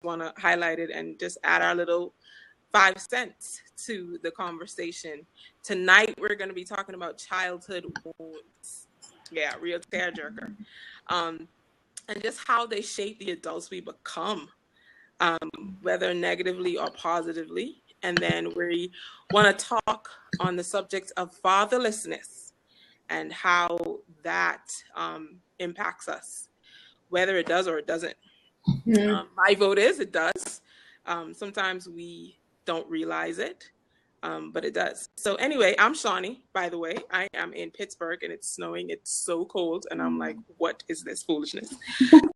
want to highlight it and just add our little 5 cents to the conversation. Tonight, we're going to be talking about childhood wounds. Yeah, real tearjerker. And just how they shape the adults we become, whether negatively or positively. And then we want to talk on the subject of fatherlessness and how that impacts us, whether it does or it doesn't. My vote is it does. Sometimes we don't realize it, but it does. So anyway, I'm Shawnee, by the way. I am in Pittsburgh and it's snowing. It's so cold. And I'm like, what is this foolishness?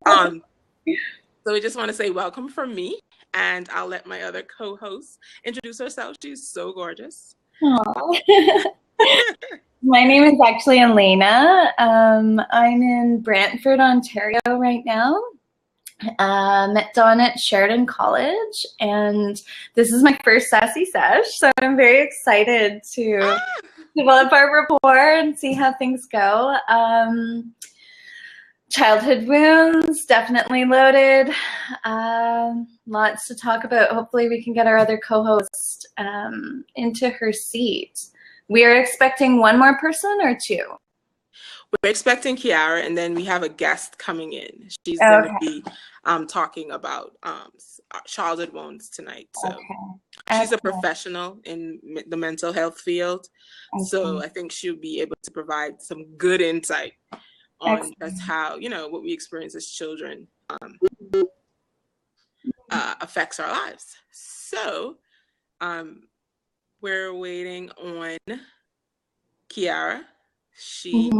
So we just want to say welcome from me. And I'll let my other co-host introduce herself. She's so gorgeous. My name is actually Elena. I'm in Brantford, Ontario right now. Met Dawn at Sheridan College, and this is my first Sassy Sesh, so I'm very excited to develop our rapport and see how things go. Childhood wounds, definitely loaded. Lots to talk about. Hopefully we can get our other co-host into her seat. We are expecting one more person or two? We're expecting Kiara, and then we have a guest coming in. She's going to be talking about childhood wounds tonight. So she's a professional in the mental health field. So I think she'll be able to provide some good insight on that's how, what we experience as children affects our lives. So we're waiting on Kiara. She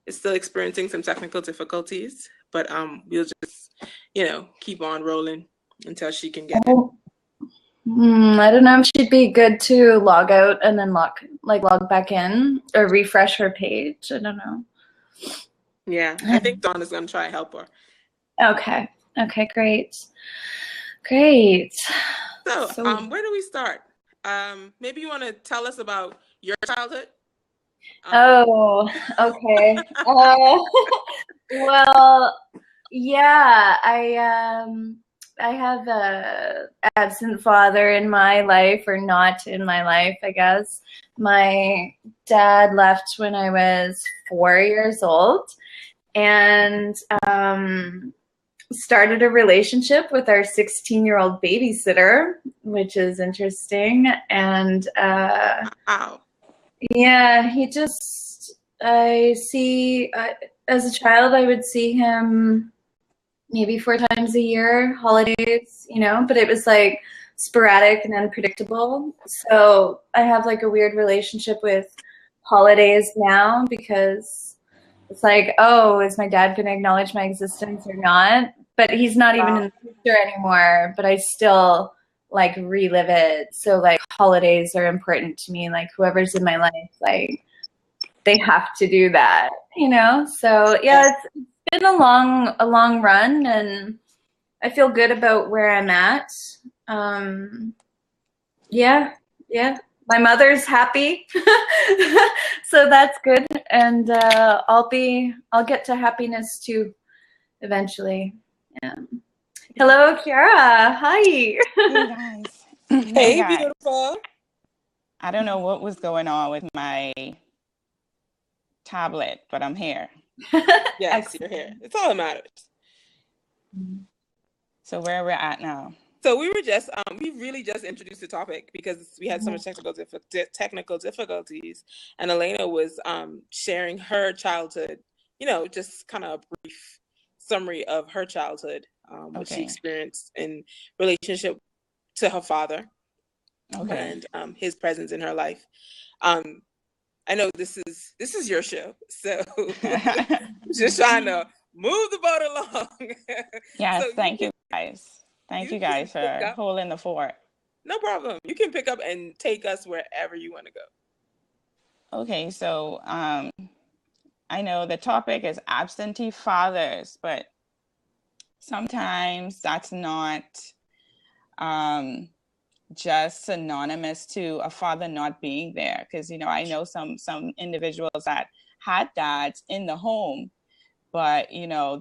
is still experiencing some technical difficulties, but we'll just, keep on rolling until she can get in. I don't know if she'd be good to log out and then log back in or refresh her page. I don't know. Yeah, I think Dawn is going to try to help her. Okay, great. So where do we start? Maybe you want to tell us about your childhood? Okay. Well, yeah, I have a absent father in my life, or not in my life, I guess. My dad left when I was 4 years old, and started a relationship with our 16-year-old babysitter, which is interesting. And yeah, as a child, I would see him maybe 4 times a year, holidays, but it was like sporadic and unpredictable. So I have like a weird relationship with holidays now, because it's like, is my dad going to acknowledge my existence or not? But he's not even in the picture anymore, but I still like relive it. So like holidays are important to me. Like whoever's in my life, like they have to do that, So yeah, it's been a long run, and I feel good about where I'm at. Yeah. My mother's happy, so that's good, and I'll get to happiness too, eventually. Yeah. Hello, Kiara. Hi. Hey guys. Hey, beautiful. I don't know what was going on with my tablet, but I'm here. Yes, you're here. It's all that matters. So where we're at now? So we were just, we really just introduced the topic because we had so much technical difficulties, and Elena was sharing her childhood, just kind of a brief summary of her childhood, what she experienced in relationship to her father, and his presence in her life. I know this is your show, so just trying to move the boat along. Yes, so thank you guys. Thank you guys for holding the fort. No problem. You can pick up and take us wherever you want to go. Okay, so I know the topic is absentee fathers, but sometimes that's not just synonymous to a father not being there. Because, I know some individuals that had dads in the home, but,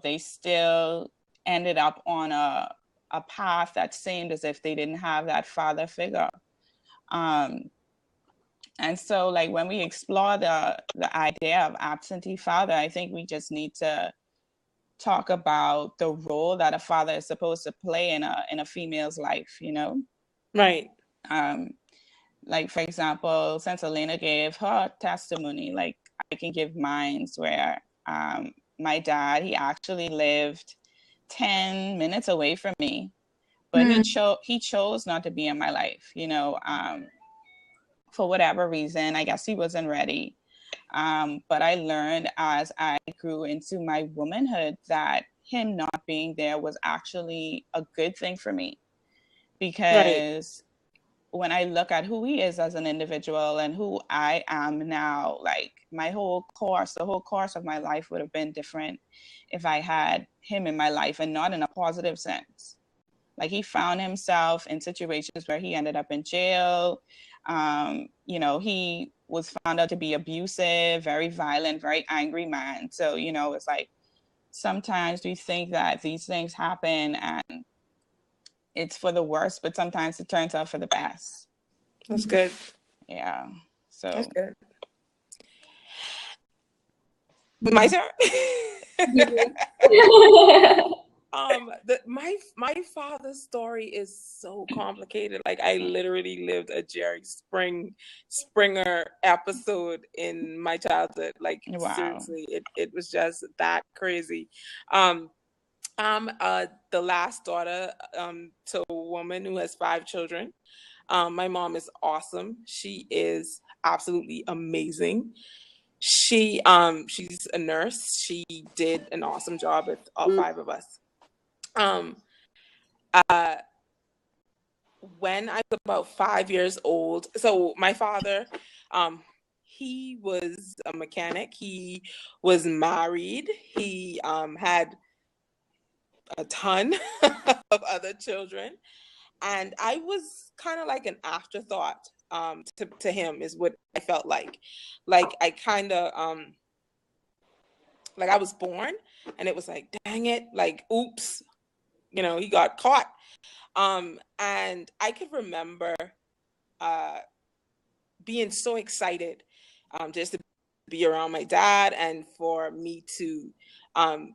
they still ended up on a a path that seemed as if they didn't have that father figure. And so, like, when we explore the idea of absentee father, I think we just need to talk about the role that a father is supposed to play in a female's life, you know? Right. Like, for example, since Elena gave her testimony, like, I can give mine, where my dad, he actually lived 10 minutes away from me, but he chose not to be in my life, you know, for whatever reason. I guess he wasn't ready. But I learned as I grew into my womanhood that him not being there was actually a good thing for me, because when I look at who he is as an individual and who I am now, like, the whole course of my life would have been different if I had him in my life, and not in a positive sense. Like, he found himself in situations where he ended up in jail. You know, he was found out to be abusive, very violent, very angry man. So, you know, it's like, sometimes we think that these things happen and it's for the worst, but sometimes it turns out for the best. That's good. Yeah. So that's good. My turn. My father's story is so complicated. Like, I literally lived a Jerry Springer episode in my childhood. Like, wow. Seriously, it was just that crazy. I'm the last daughter to a woman who has 5 children. My mom is awesome. She is absolutely amazing. She's a nurse. She did an awesome job with all 5 of us. When I was about 5 years old, so my father, he was a mechanic. He was married. He had a ton of other children, and I was kind of like an afterthought to him, is what I felt like. Like, I kind of like, I was born and it was like, dang it, like, oops, you know, he got caught. And I could remember being so excited just to be around my dad and for me to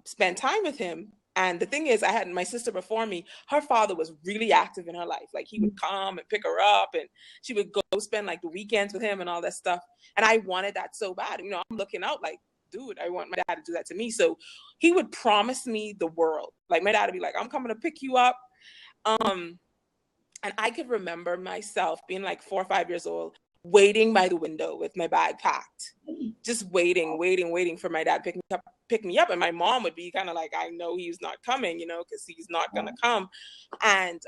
spend time with him. And the thing is, I had my sister before me. Her father was really active in her life. Like, he would come and pick her up, and she would go spend like the weekends with him and all that stuff. And I wanted that so bad. You know, I'm looking out like, dude, I want my dad to do that to me. So he would promise me the world. Like, my dad would be like, I'm coming to pick you up. And I could remember myself being like 4 or 5 years old, waiting by the window with my bag packed, just waiting for my dad to pick me up. And my mom would be kind of like, I know he's not coming, you know, because he's not going to come. And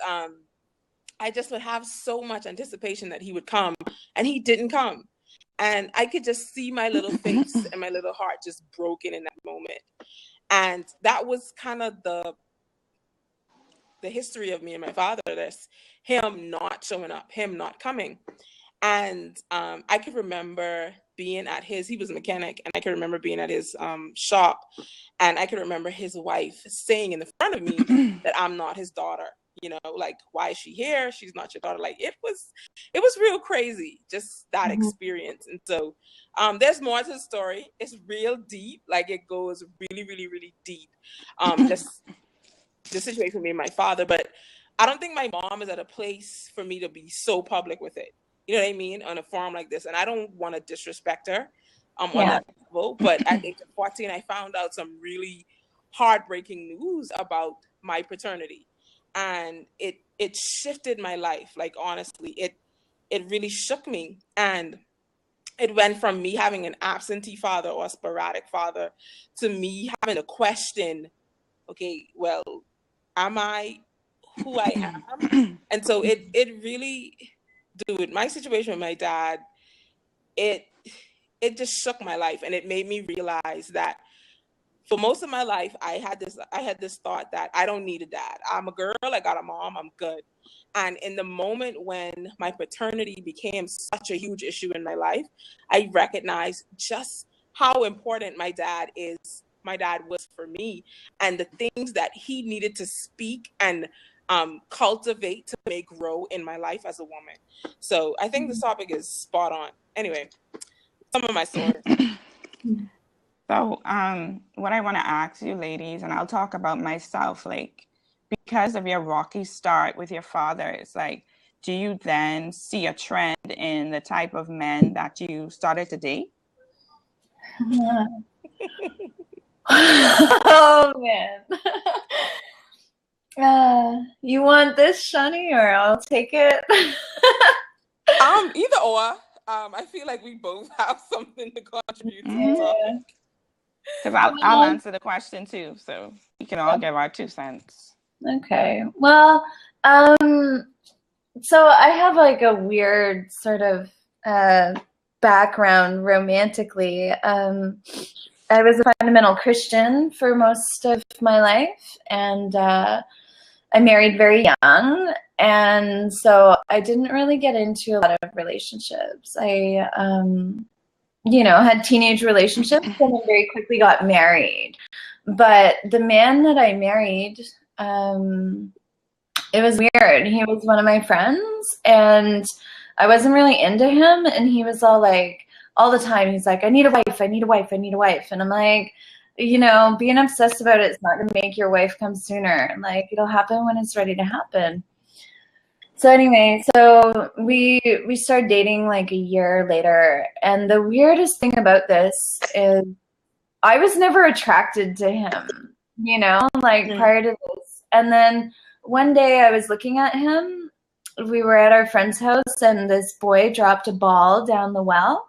I just would have so much anticipation that he would come, and he didn't come. And I could just see my little face and my little heart just broken in that moment. And that was kind of the history of me and my father. That's him not showing up, him not coming. And I could remember being at he was a mechanic, and I could remember being at his shop, and I could remember his wife saying in the front of me that I'm not his daughter. You know, like, why is she here? She's not your daughter. Like, it was real crazy, just that experience. And so there's more to the story. It's real deep. Like, it goes really, really, really deep. Just the situation with me and my father. But I don't think my mom is at a place for me to be so public with it. You know what I mean? On a forum like this. And I don't want to disrespect her on that level. But at age of 14, I found out some really heartbreaking news about my paternity. And it shifted my life. Like, honestly, it really shook me. And it went from me having an absentee father or a sporadic father to me having to question, okay, well, am I who I am? And so it really, dude, my situation with my dad, it just shook my life, and it made me realize that for most of my life, I had this thought that I don't need a dad. I'm a girl, I got a mom, I'm good. And in the moment when my paternity became such a huge issue in my life, I recognized just how important my dad was for me, and the things that he needed to speak and cultivate to may grow in my life as a woman. So I think this topic is spot on. Anyway, some of my stories. So, what I want to ask you, ladies, and I'll talk about myself, like, because of your rocky start with your father, it's like, do you then see a trend in the type of men that you started to date? Oh man. You want this, Shani, or I'll take it? Either or. I feel like we both have something to contribute to the topic. Because I'll answer the question too, so we can all give our 2 cents. Okay. Well, so I have like a weird sort of background romantically. I was a fundamental Christian for most of my life, and I married very young, and so I didn't really get into a lot of relationships. I, had teenage relationships and then very quickly got married. But the man that I married, it was weird. He was one of my friends, and I wasn't really into him, and he was all the time, he's like, I need a wife, I need a wife, I need a wife. And I'm like, being obsessed about it is not going to make your wife come sooner. Like, it'll happen when it's ready to happen. So anyway, so we started dating like a year later. And the weirdest thing about this is I was never attracted to him, prior to this. And then one day I was looking at him. We were at our friend's house, and this boy dropped a ball down the well.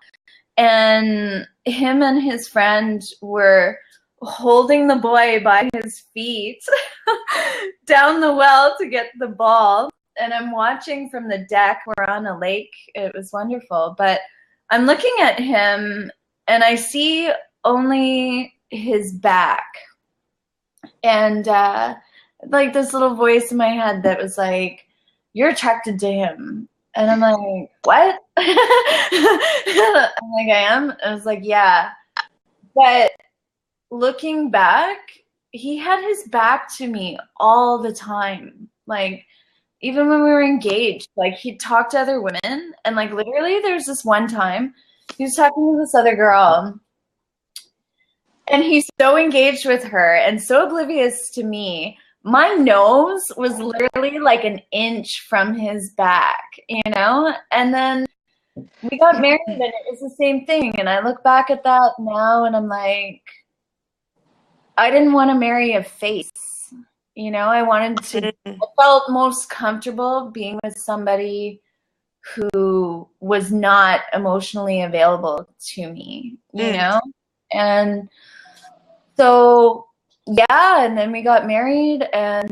And him and his friend were holding the boy by his feet down the well to get the ball. And I'm watching from the deck. We're on a lake. It was wonderful. But I'm looking at him, and I see only his back. And like this little voice in my head that was like, you're attracted to him. And I'm like, what? I'm like, I am? I was like, yeah. But looking back, he had his back to me all the time. Like, even when we were engaged, like, he'd talk to other women. And, like, literally, there's this one time he was talking to this other girl. And he's so engaged with her and so oblivious to me. My nose was literally like an inch from his back, And then we got married, and it was the same thing. And I look back at that now, and I'm like, I didn't want to marry a face. I felt most comfortable being with somebody who was not emotionally available to me, And so, yeah, and then we got married, and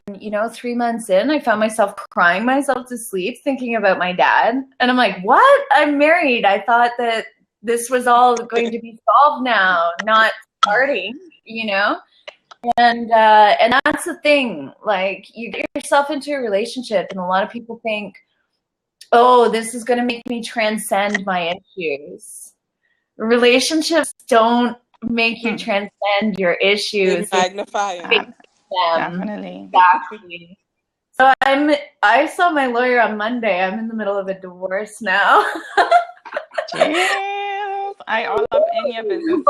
3 months in, I found myself crying myself to sleep thinking about my dad. And I'm like, what? I'm married. I thought that this was all going to be solved now, not starting, And that's the thing. Like, you get yourself into a relationship, and a lot of people think, oh, this is going to make me transcend my issues. Relationships don't make you transcend your issues. Magnify them. Definitely. Exactly. So I saw my lawyer on Monday. I'm in the middle of a divorce now. Cheers. I all up in your business.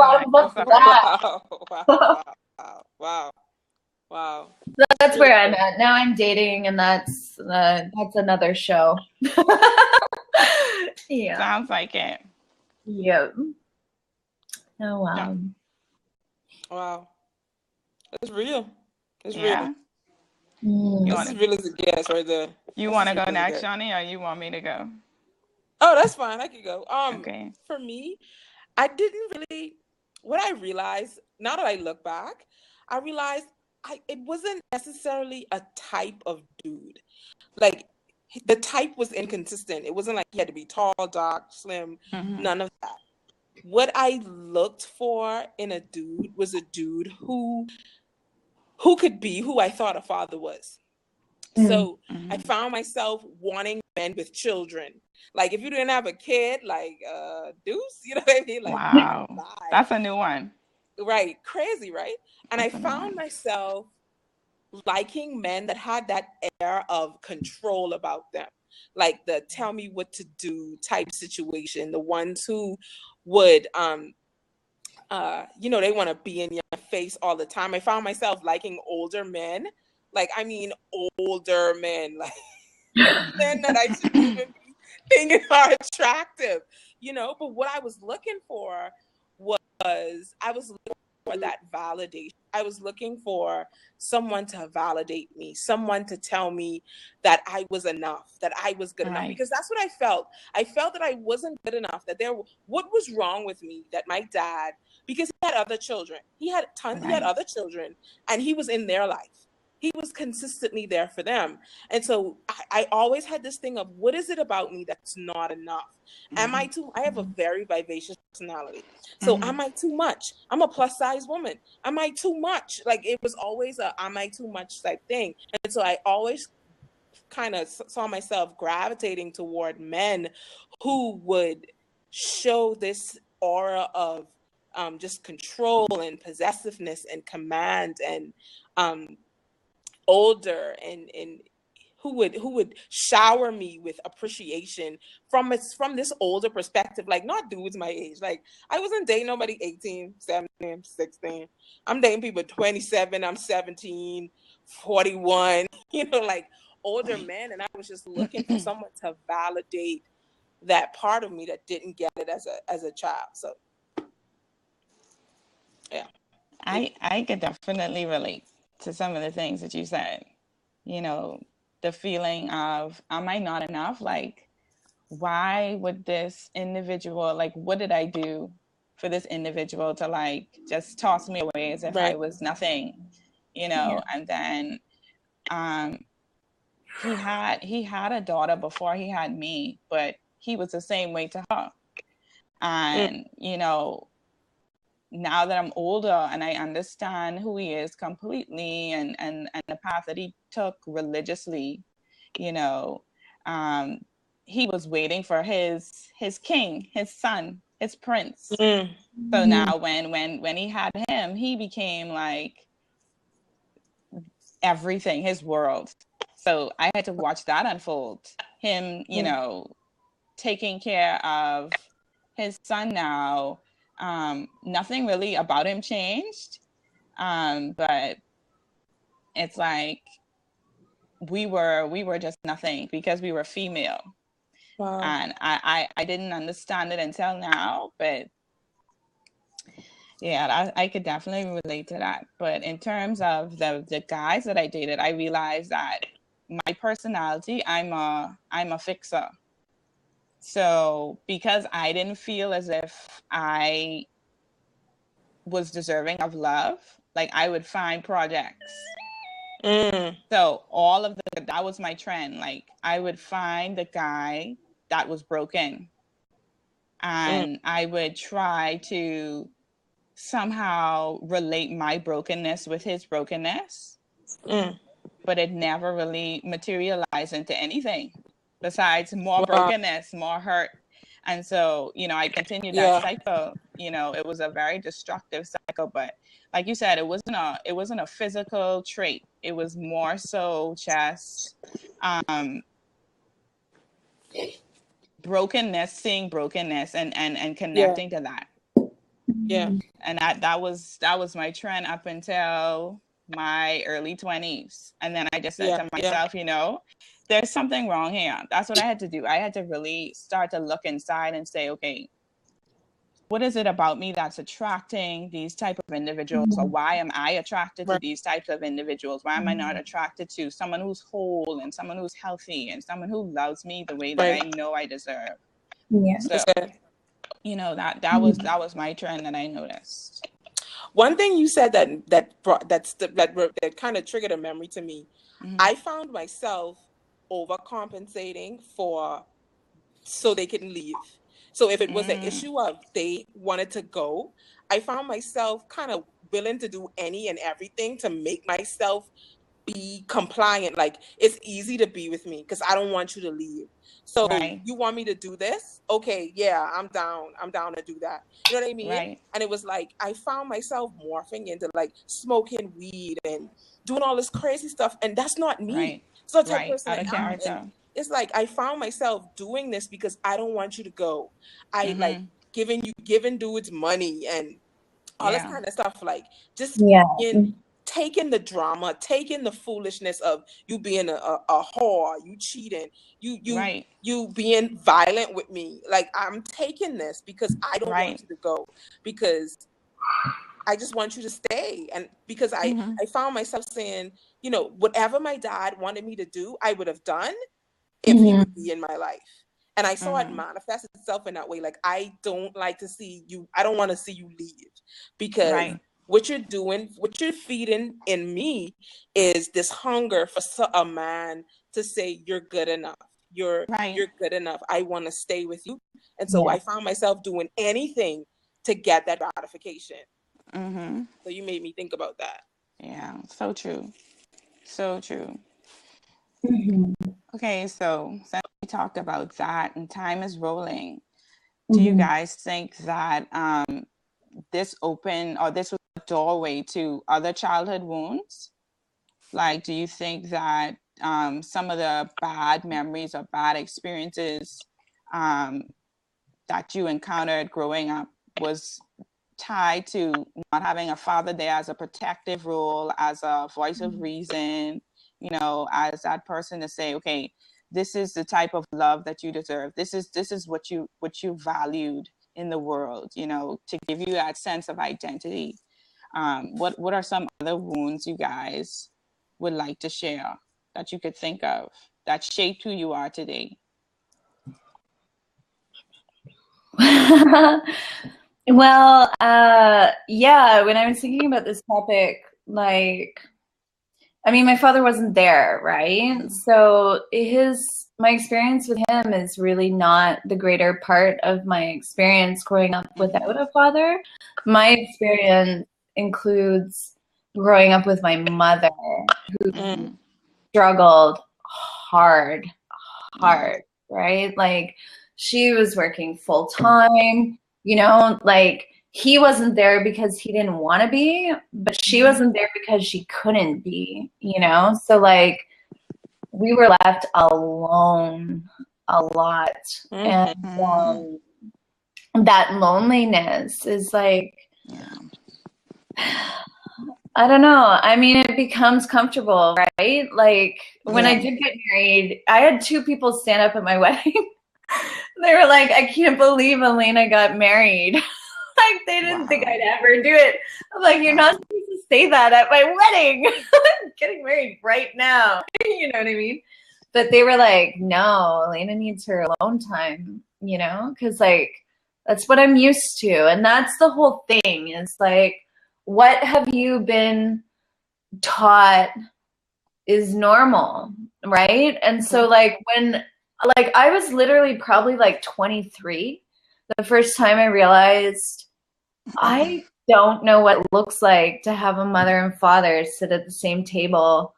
Wow. That's where I'm at. Now I'm dating, and that's another show. Yeah. Sounds like it. Yep. Oh, wow. Yeah. Wow. It's real. It's Yeah. real. That's as real as it gets right there. You want to go next, Johnny, or you want me to go? Oh, that's fine. I can go. Okay. For me, I didn't really, what I realized, now that I look back, I realized it wasn't necessarily a type of dude. Like, the type was inconsistent. It wasn't like he had to be tall, dark, slim, none of that. What I looked for in a dude was a dude who could be who I thought a father was. So I found myself wanting men with children. Like, if you didn't have a kid, like Deuce, you know what I mean? Like, wow, that's a new one. Right, crazy, right? And I found myself liking men that had that air of control about them, like the tell me what to do type situation, the ones who would they want to be in your face all the time. I found myself liking older men, like I mean older men, like men that I shouldn't even be thinking are attractive, but what I was looking for was looking for that validation. I was looking for someone to validate me, someone to tell me that I was enough, that I was good enough, because that's what I felt. I felt that I wasn't good enough, that what was wrong with me, that my dad, because he had other children, he had other children, and he was in their life. He was consistently there for them. And so I always had this thing of, what is it about me that's not enough? Am I too, I have a very vivacious personality. So am I too much? I'm a plus size woman. Am I too much? Like it was always a, am I too much type thing. And so I always kind of saw myself gravitating toward men who would show this aura of just control and possessiveness and command and older and who would shower me with appreciation from this older perspective, like not dudes my age. Like I wasn't dating nobody 18, 17, 16. I'm dating people 27, I'm 17, 41, like older men. And I was just looking for someone to validate that part of me that didn't get it as a child. So yeah. I could definitely relate to some of the things that you said. The feeling of, am I not enough? Like, why would this individual, like, what did I do for this individual to like just toss me away as if I was nothing, And then he had a daughter before he had me, but he was the same way to her. And now that I'm older and I understand who he is completely and the path that he took religiously, he was waiting for his king, his son, his prince. So now when he had him, he became like everything, his world. So I had to watch that unfold. Him, taking care of his son now. Nothing really about him changed, but it's like we were just nothing because we were female. Wow. And I didn't understand it until now, but yeah, I could definitely relate to that. But in terms of the guys that I dated, I realized that my personality, I'm a fixer. So because I didn't feel as if I was deserving of love, like I would find projects. So all of that was my trend. Like I would find the guy that was broken and I would try to somehow relate my brokenness with his brokenness, but it never really materialized into anything besides more brokenness, more hurt. And so, I continued that cycle. It was a very destructive cycle, but like you said, it wasn't a physical trait. It was more so just brokenness, seeing brokenness and connecting to that. Yeah. And that was my trend up until my early 20s. And then I just said to myself, there's something wrong here. That's what I had to do. I had to really start to look inside and say, okay, what is it about me that's attracting these type of individuals? Or why am I attracted to these types of individuals? Why am I not attracted to someone who's whole and someone who's healthy and someone who loves me the way that I know I deserve? Yeah. So, that was my trend that I noticed. One thing you said that kind of triggered a memory to me. I found myself overcompensating so they can leave. So if it was an issue of they wanted to go, I found myself kind of willing to do any and everything to make myself be compliant. Like, it's easy to be with me because I don't want you to leave. So you want me to do this? Okay, yeah, I'm down. I'm down to do that. You know what I mean? Right. And it was like, I found myself morphing into like smoking weed and doing all this crazy stuff. And that's not me. Right. It's not the type of Right. person Out I of am. character. And it's like, I found myself doing this because I don't want you to go. I like giving dudes money and all this kind of stuff. Like, just taking the drama, taking the foolishness of you being a whore, you cheating, you being violent with me. Like, I'm taking this because I don't want you to go, because I just want you to stay. And because I found myself saying, you know, whatever my dad wanted me to do, I would have done if he would be in my life. And I saw it manifest itself in that way. Like, I don't like to see you, I don't want to see you leave, because what you're doing, what you're feeding in me is this hunger for a man to say, you're good enough. You're good enough. I want to stay with you. And so I found myself doing anything to get that gratification. So you made me think about that. Yeah, so true. So true. Okay, so since we talked about that and time is rolling, do you guys think that this was a doorway to other childhood wounds? Like, do you think that some of the bad memories or bad experiences that you encountered growing up was tied to not having a father there as a protective role, as a voice of reason, you know, as that person to say, okay, this is the type of love that you deserve. This is what you valued in the world, you know, to give you that sense of identity. What are some other wounds you guys would like to share that you could think of that shaped who you are today? Well, yeah, when I was thinking about this topic, like, I mean, my father wasn't there, right? So my experience with him is really not the greater part of my experience growing up without a father. My experience includes growing up with my mother, who struggled hard, right? Like, she was working full time, you know, like, he wasn't there because he didn't want to be, but she wasn't there because she couldn't be, you know? So, like, we were left alone a lot. And that loneliness is like, I don't know. I mean, it becomes comfortable, right? Like, when I did get married, I had two people stand up at my wedding. They were like, I can't believe Elena got married. Like, they didn't think I'd ever do it. I'm like, you're not supposed to say that at my wedding. I'm getting married right now. You know what I mean? But they were like, no, Elena needs her alone time, you know? Because, like, that's what I'm used to. And that's the whole thing, is like, what have you been taught is normal, right? And so, like, I was literally probably like 23 the first time I realized I don't know what it looks like to have a mother and father sit at the same table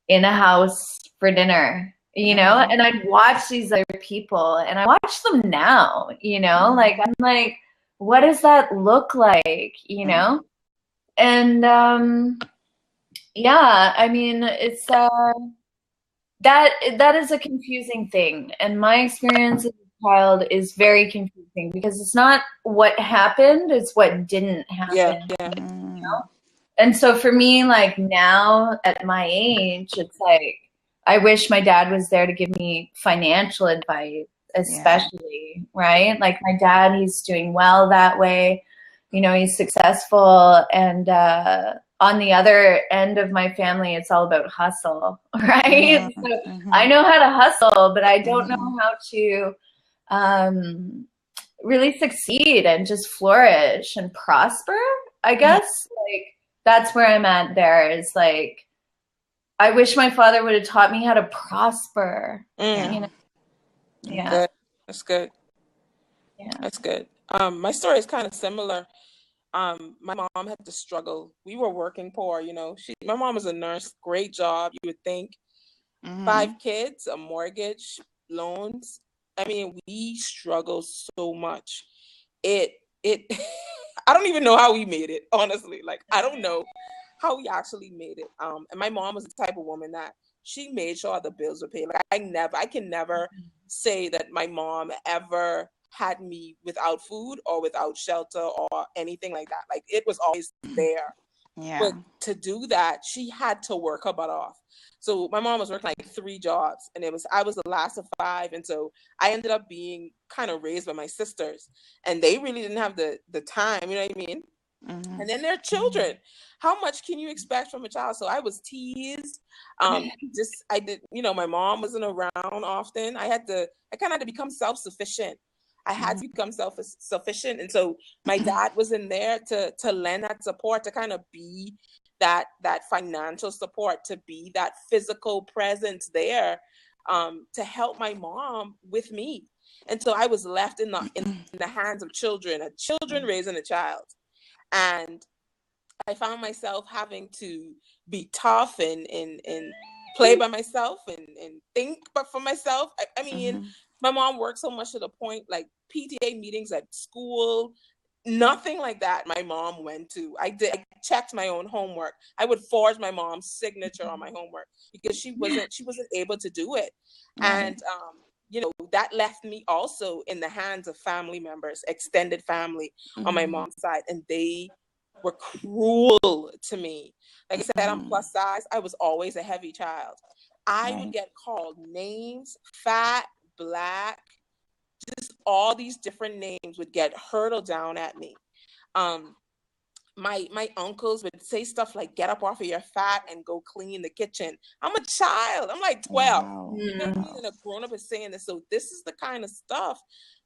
in a house for dinner, you know? And I'd watch these other people, and I watch them now, you know? Like, I'm like, what does that look like, you know? And yeah, I mean, it's that is a confusing thing, and my experience as a child is very confusing, because it's not what happened, it's what didn't happen. You know? And so for me, like, now at my age, it's like, I wish my dad was there to give me financial advice, especially, right? Like, my dad, he's doing well that way. You know, he's successful. And on the other end of my family, it's all about hustle, right? So I know how to hustle, but I don't know how to really succeed and just flourish and prosper, I guess. Like, that's where I'm at there, is like, I wish my father would have taught me how to prosper. You know? Yeah. Good. That's good. Yeah. That's good. My story is kind of similar. My mom had to struggle. We were working poor, you know. My mom was a nurse, great job, you would think. 5 kids, a mortgage, loans. I mean, we struggled so much. It I don't even know how we made it, honestly. Like, I don't know how we actually made it. And my mom was the type of woman that she made sure the bills were paid. Like, I can never say that my mom ever had me without food or without shelter or anything like that. Like, it was always there. Yeah. But to do that, she had to work her butt off. So my mom was working like 3 jobs, and I was the last of 5, and so I ended up being kind of raised by my sisters, and they really didn't have the time, you know what I mean? And then their children. How much can you expect from a child? So I was teased. I did, you know, my mom wasn't around often. I kind of had to become self-sufficient. I had to become self-sufficient. And so my dad was in there to lend that support, to kind of be that financial support, to be that physical presence there, to help my mom with me. And so I was left in the hands of children raising a child. And I found myself having to be tough and play by myself and think but for myself. I mean, my mom worked so much to the point, like PTA meetings at school, nothing like that my mom went to. I checked my own homework. I would forge my mom's signature on my homework because she wasn't able to do it. And you know, that left me also in the hands of family members, extended family on my mom's side, and they were cruel to me. Like I said, I'm plus size. I was always a heavy child. I would get called names, fat, black, just all these different names would get hurtled down at me. My uncles would say stuff like, get up off of your fat and go clean the kitchen. I'm a child. I'm like 12. Wow. You know what I mean? And a grown-up is saying this. So this is the kind of stuff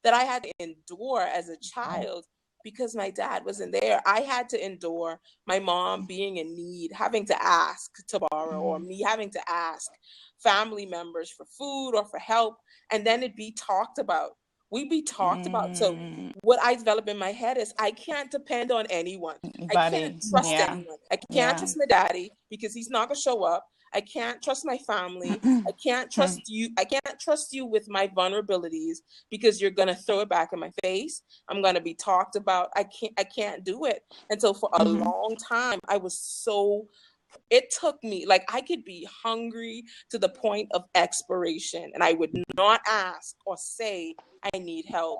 that I had to endure as a child because my dad wasn't there. I had to endure my mom being in need, having to ask to borrow, or me having to ask family members for food or for help. And then it'd be talked about. We'd be talked about. So what I developed in my head is I can't depend on anyone. I can't trust anyone. I can't trust my daddy because he's not gonna show up. I can't trust my family. I can't trust you. I can't trust you with my vulnerabilities because you're gonna throw it back in my face. I'm gonna be talked about. I can't do it. And so for a long time, I was so, it took me, like, I could be hungry to the point of expiration and I would not ask or say I need help.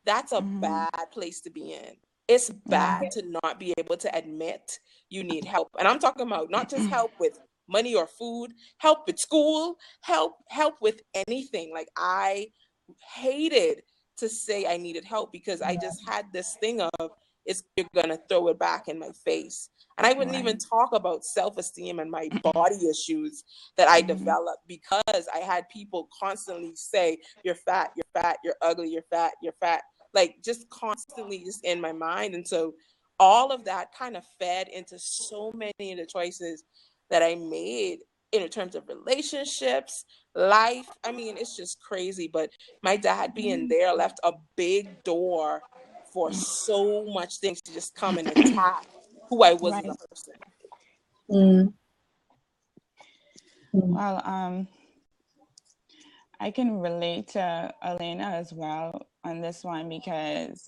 That's a bad place to be in. It's bad to not be able to admit you need help. And I'm talking about not just help with money or food, help with school, help with anything. Like, I hated to say I needed help because I just had this thing of, you're gonna throw it back in my face. And I wouldn't even talk about self-esteem and my body issues that I developed because I had people constantly say, you're fat, you're ugly, you're fat, you're fat. Like, just constantly just in my mind. And so all of that kind of fed into so many of the choices that I made in terms of relationships, life. I mean, it's just crazy. But my dad being there left a big door for so much things to just come and attack who I was as a person. Well, I can relate to Elena as well on this one because,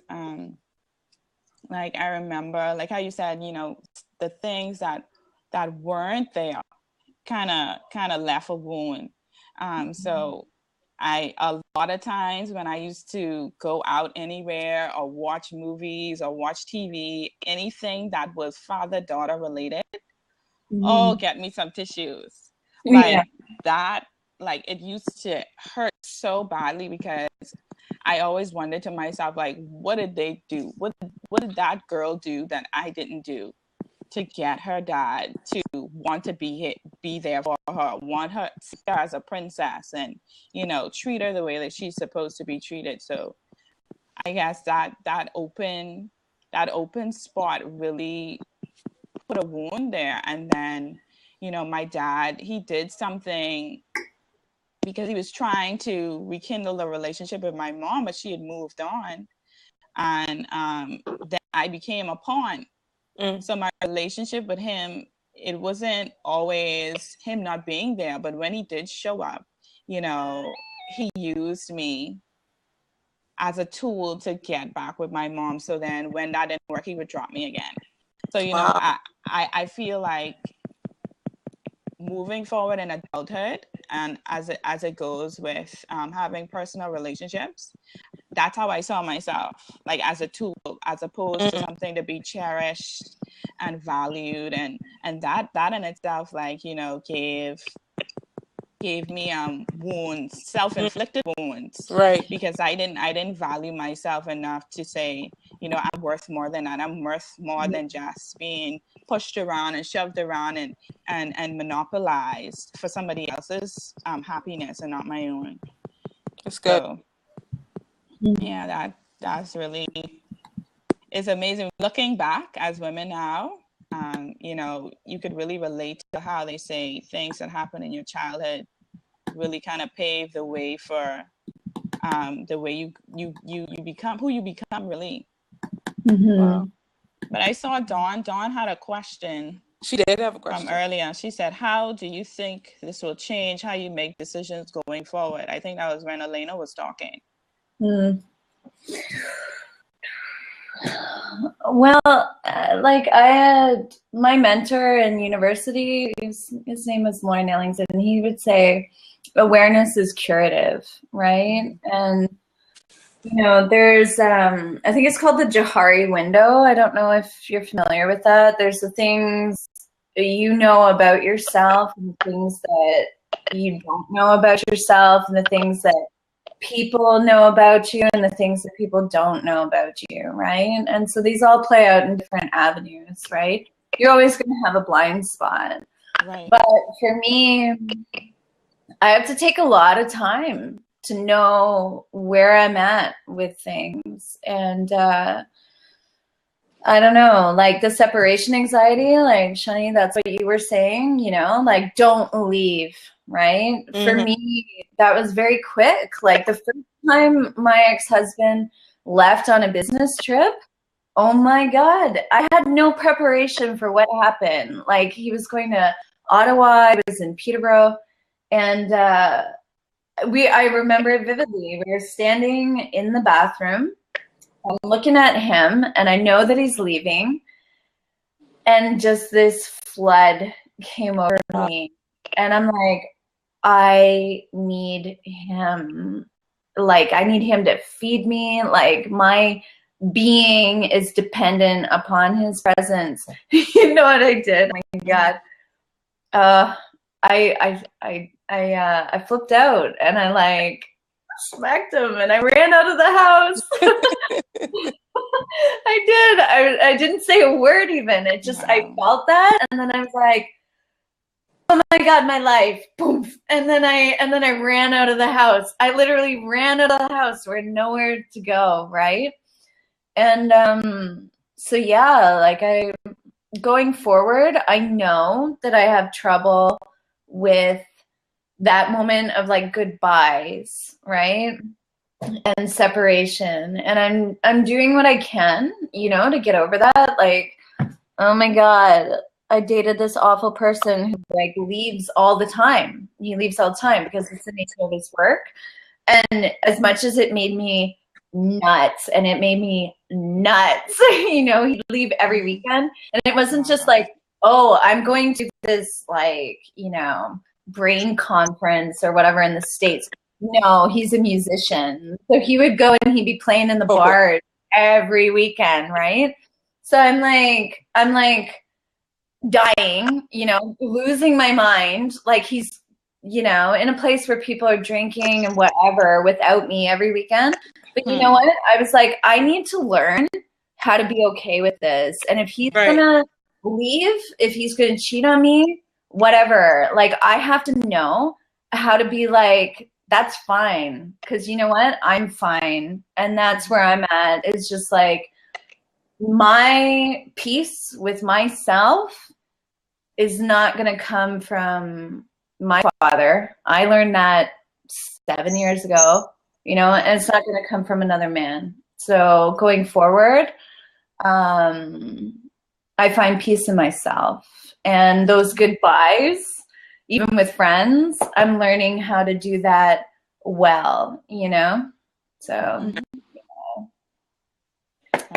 like, I remember, like how you said, you know, the things that weren't there kind of left a wound. So a lot of times when I used to go out anywhere or watch movies or watch TV, anything that was father-daughter related, get me some tissues. Like that, like, it used to hurt so badly because I always wondered to myself, like, what did they do? What did that girl do that I didn't do to get her dad to want to be there for her, want her to see her as a princess and, you know, treat her the way that she's supposed to be treated. So I guess that open spot really put a wound there. And then, you know, my dad, he did something because he was trying to rekindle the relationship with my mom, but she had moved on. and then I became a pawn. So my relationship with him, it wasn't always him not being there, but when he did show up, you know, he used me as a tool to get back with my mom. So then when that didn't work, he would drop me again. So, you know, I feel like moving forward in adulthood, and as it goes with having personal relationships, that's how I saw myself, like as a tool, as opposed to something to be cherished and valued, and that in itself, like, you know, gave me wounds, self-inflicted wounds, right? Because I didn't value myself enough to say, you know, I'm worth more than that. I'm worth more than just being pushed around and shoved around and monopolized for somebody else's happiness and not my own. That's good. So, yeah, that's really, it's amazing looking back as women now. You know, you could really relate to how they say things that happen in your childhood really kind of pave the way for the way you become who you become, really. Wow. But I saw Dawn had a question. She did have a question from earlier. She said, how do you think this will change how you make decisions going forward? I think that was when Elena was talking. Well, like I had my mentor in university, his name was Lauren Ellingson, and he would say awareness is curative, right? And, you know, there's, I think it's called the Johari window. I don't know if you're familiar with that. There's the things you know about yourself and things that you don't know about yourself, and the things that people know about you and the things that people don't know about you, right? And so these all play out in different avenues, right? You're always going to have a blind spot. Right. But for me, I have to take a lot of time to know where I'm at with things. And I don't know, like the separation anxiety, like Shani, that's what you were saying, you know, like don't leave, right? For me, that was very quick. Like the first time my ex-husband left on a business trip, oh my God, I had no preparation for what happened. Like he was going to Ottawa, I was in Peterborough, and I remember it vividly. We were standing in the bathroom. I'm looking at him, and I know that he's leaving, and just this flood came over me, and I'm like, I need him. Like, I need him to feed me. Like, my being is dependent upon his presence. You know what I did? Oh my God. I flipped out, and I like smacked him, and I ran out of the house. I did. I didn't say a word even. It just, I felt that, and then I was like, oh my God, my life. Boom. And then I ran out of the house. I literally ran out of the house. We're nowhere to go, right? And so yeah, like going forward, I know that I have trouble with that moment of like goodbyes, right? And separation. And I'm doing what I can, you know, to get over that. Like, oh my God, I dated this awful person who like leaves all the time. He leaves all the time because it's the nature of his work. And as much as it made me nuts, and it made me nuts, you know, he'd leave every weekend. And it wasn't just like, oh, I'm going to this like, you know, brain conference or whatever in the States. No, he's a musician. So he would go and he'd be playing in the bars every weekend, right? So I'm like dying, you know, losing my mind. Like he's, you know, in a place where people are drinking and whatever without me every weekend. But you know what? I was like, I need to learn how to be okay with this. And if he's gonna leave, if he's gonna cheat on me, whatever, like I have to know how to be like, that's fine. Cause you know what? I'm fine. And that's where I'm at. It's just like my peace with myself is not going to come from my father. I learned that 7 years ago, you know, and it's not going to come from another man. So going forward, I find peace in myself. And those goodbyes, even with friends, I'm learning how to do that well, you know? So,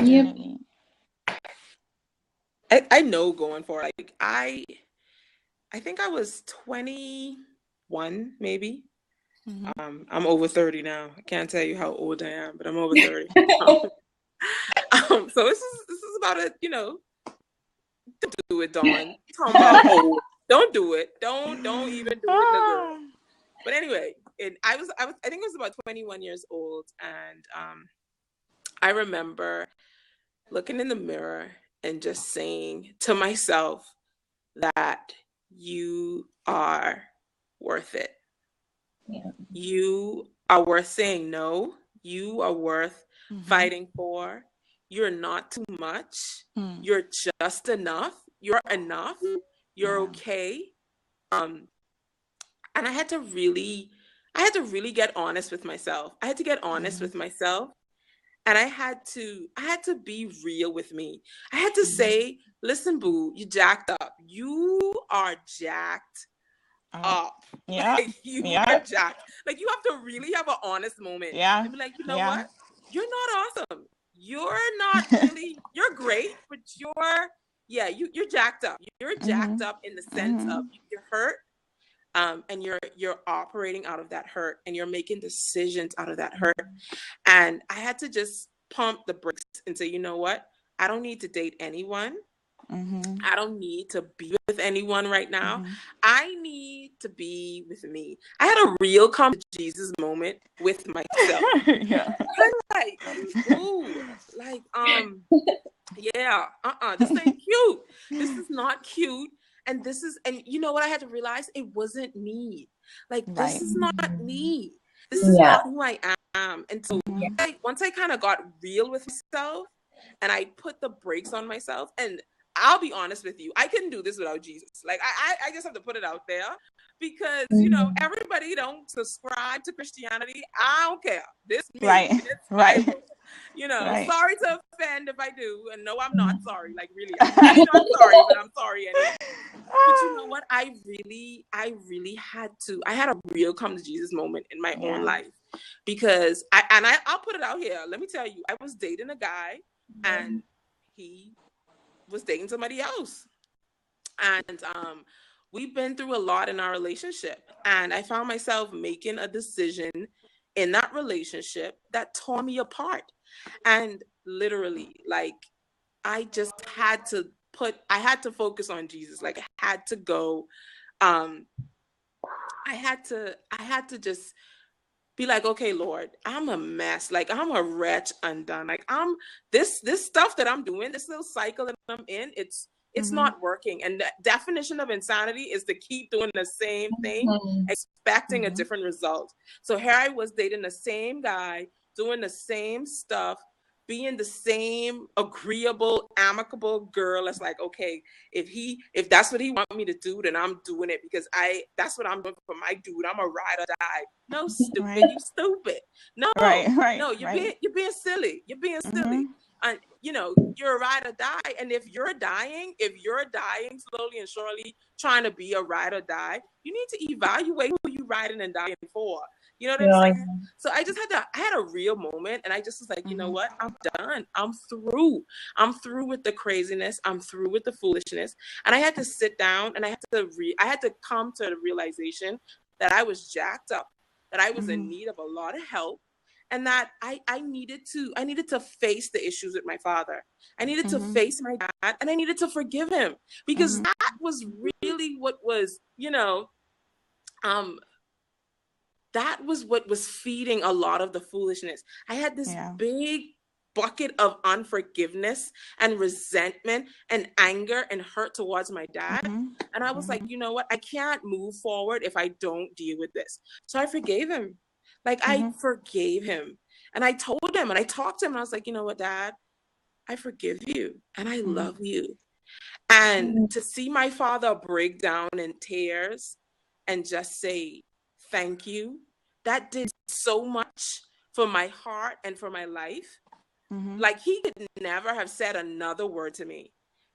yep. I know going forward, like I think I was 21, maybe. I'm over 30 now. I can't tell you how old I am, but I'm over 30. So this is about a, you know, don't do it, Dawn. Talking about old. Don't do it. Don't even do it, nigga. But anyway, I think I was about 21 years old, and I remember looking in the mirror and just saying to myself that you are worth it. Yeah. You are worth saying no. You are worth fighting for. You're not too much. You're just enough. You're enough. You're okay. And I had to really get honest with myself. I had to get honest with myself. And I had to be real with me. I had to say, listen, boo, you jacked up. You are jacked up. Yeah. Like, you are jacked. Like, you have to really have an honest moment. Yeah. And be like, you know what? You're not awesome. You're not really, you're great, but you're jacked up. You're jacked up in the sense of you're hurt. And you're operating out of that hurt, and you're making decisions out of that hurt. And I had to just pump the brakes and say, you know what? I don't need to date anyone. I don't need to be with anyone right now. I need to be with me. I had a real come to Jesus moment with myself. I'm like, ooh, like, this ain't cute. This is not cute. And you know what I had to realize? It wasn't me. Like, this is not me. This is not who I am. And so once I kind of got real with myself and I put the brakes on myself, and I'll be honest with you, I couldn't do this without Jesus. Like, I just have to put it out there, because, you know, everybody don't subscribe to Christianity. I don't care. This me. This Bible. You know, sorry to offend if I do. And no, I'm not sorry. Like, really, I'm really not sorry, but I'm sorry anyway. But you know what? I really had to. I had a real come to Jesus moment in my own life, because I'll put it out here. Let me tell you, I was dating a guy, and he was dating somebody else, and we've been through a lot in our relationship, and I found myself making a decision in that relationship that tore me apart. And literally, like, I just had to focus on Jesus. Like, I had to go. I had to just be like, okay, Lord, I'm a mess. Like, I'm a wretch undone. Like, I'm this stuff that I'm doing, this little cycle that I'm in, it's not working. And the definition of insanity is to keep doing the same thing, expecting a different result. So here I was dating the same guy, doing the same stuff, being the same agreeable, amicable girl. It's like, okay, if that's what he want me to do, then I'm doing it, because that's what I'm doing for my dude. I'm a ride or die. No, stupid, you stupid. No, no, you're being silly. You're being silly. And you know, you're a ride or die. And if you're dying slowly and surely, trying to be a ride or die, you need to evaluate who you riding and dying for. You know what I'm saying? So I had a real moment, and I just was like, you know what? I'm done. I'm through. I'm through with the craziness. I'm through with the foolishness. And I had to sit down, and I had to come to the realization that I was jacked up, that I was in need of a lot of help, and that I needed to face the issues with my father. I needed to face my dad, and I needed to forgive him, because that was really what was, you know, that was what was feeding a lot of the foolishness. I had this big bucket of unforgiveness and resentment and anger and hurt towards my dad. And I was like, you know what? I can't move forward if I don't deal with this. So I forgave him. Like, I forgave him. And I told him, and I talked to him, and I was like, you know what, Dad? I forgive you, and I love you. And to see my father break down in tears and just say, thank you, that did so much for my heart and for my life. Like, he could never have said another word to me.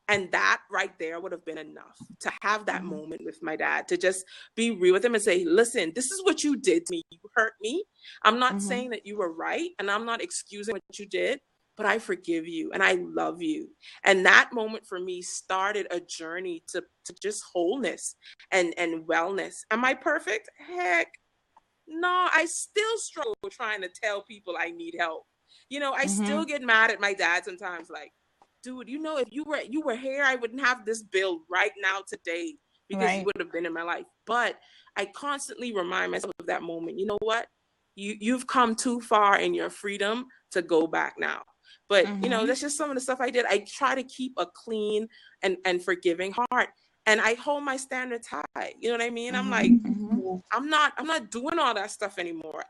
And that right there would have been enough to have that moment with my dad, to just be real with him and say, listen, this is what you did to me. You hurt me. I'm not saying that you were right, and I'm not excusing what you did, but I forgive you and I love you. And that moment for me started a journey to just wholeness and wellness. Am I perfect? Heck no, I still struggle trying to tell people I need help. You know, I still get mad at my dad sometimes, like, dude, you know, if you were here, I wouldn't have this bill right now today, because you would have been in my life. But I constantly remind myself of that moment. You know what? You've come too far in your freedom to go back now. But you know, that's just some of the stuff I did. I try to keep a clean and forgiving heart, and I hold my standards high. You know what I mean? I'm like, I'm not doing all that stuff anymore.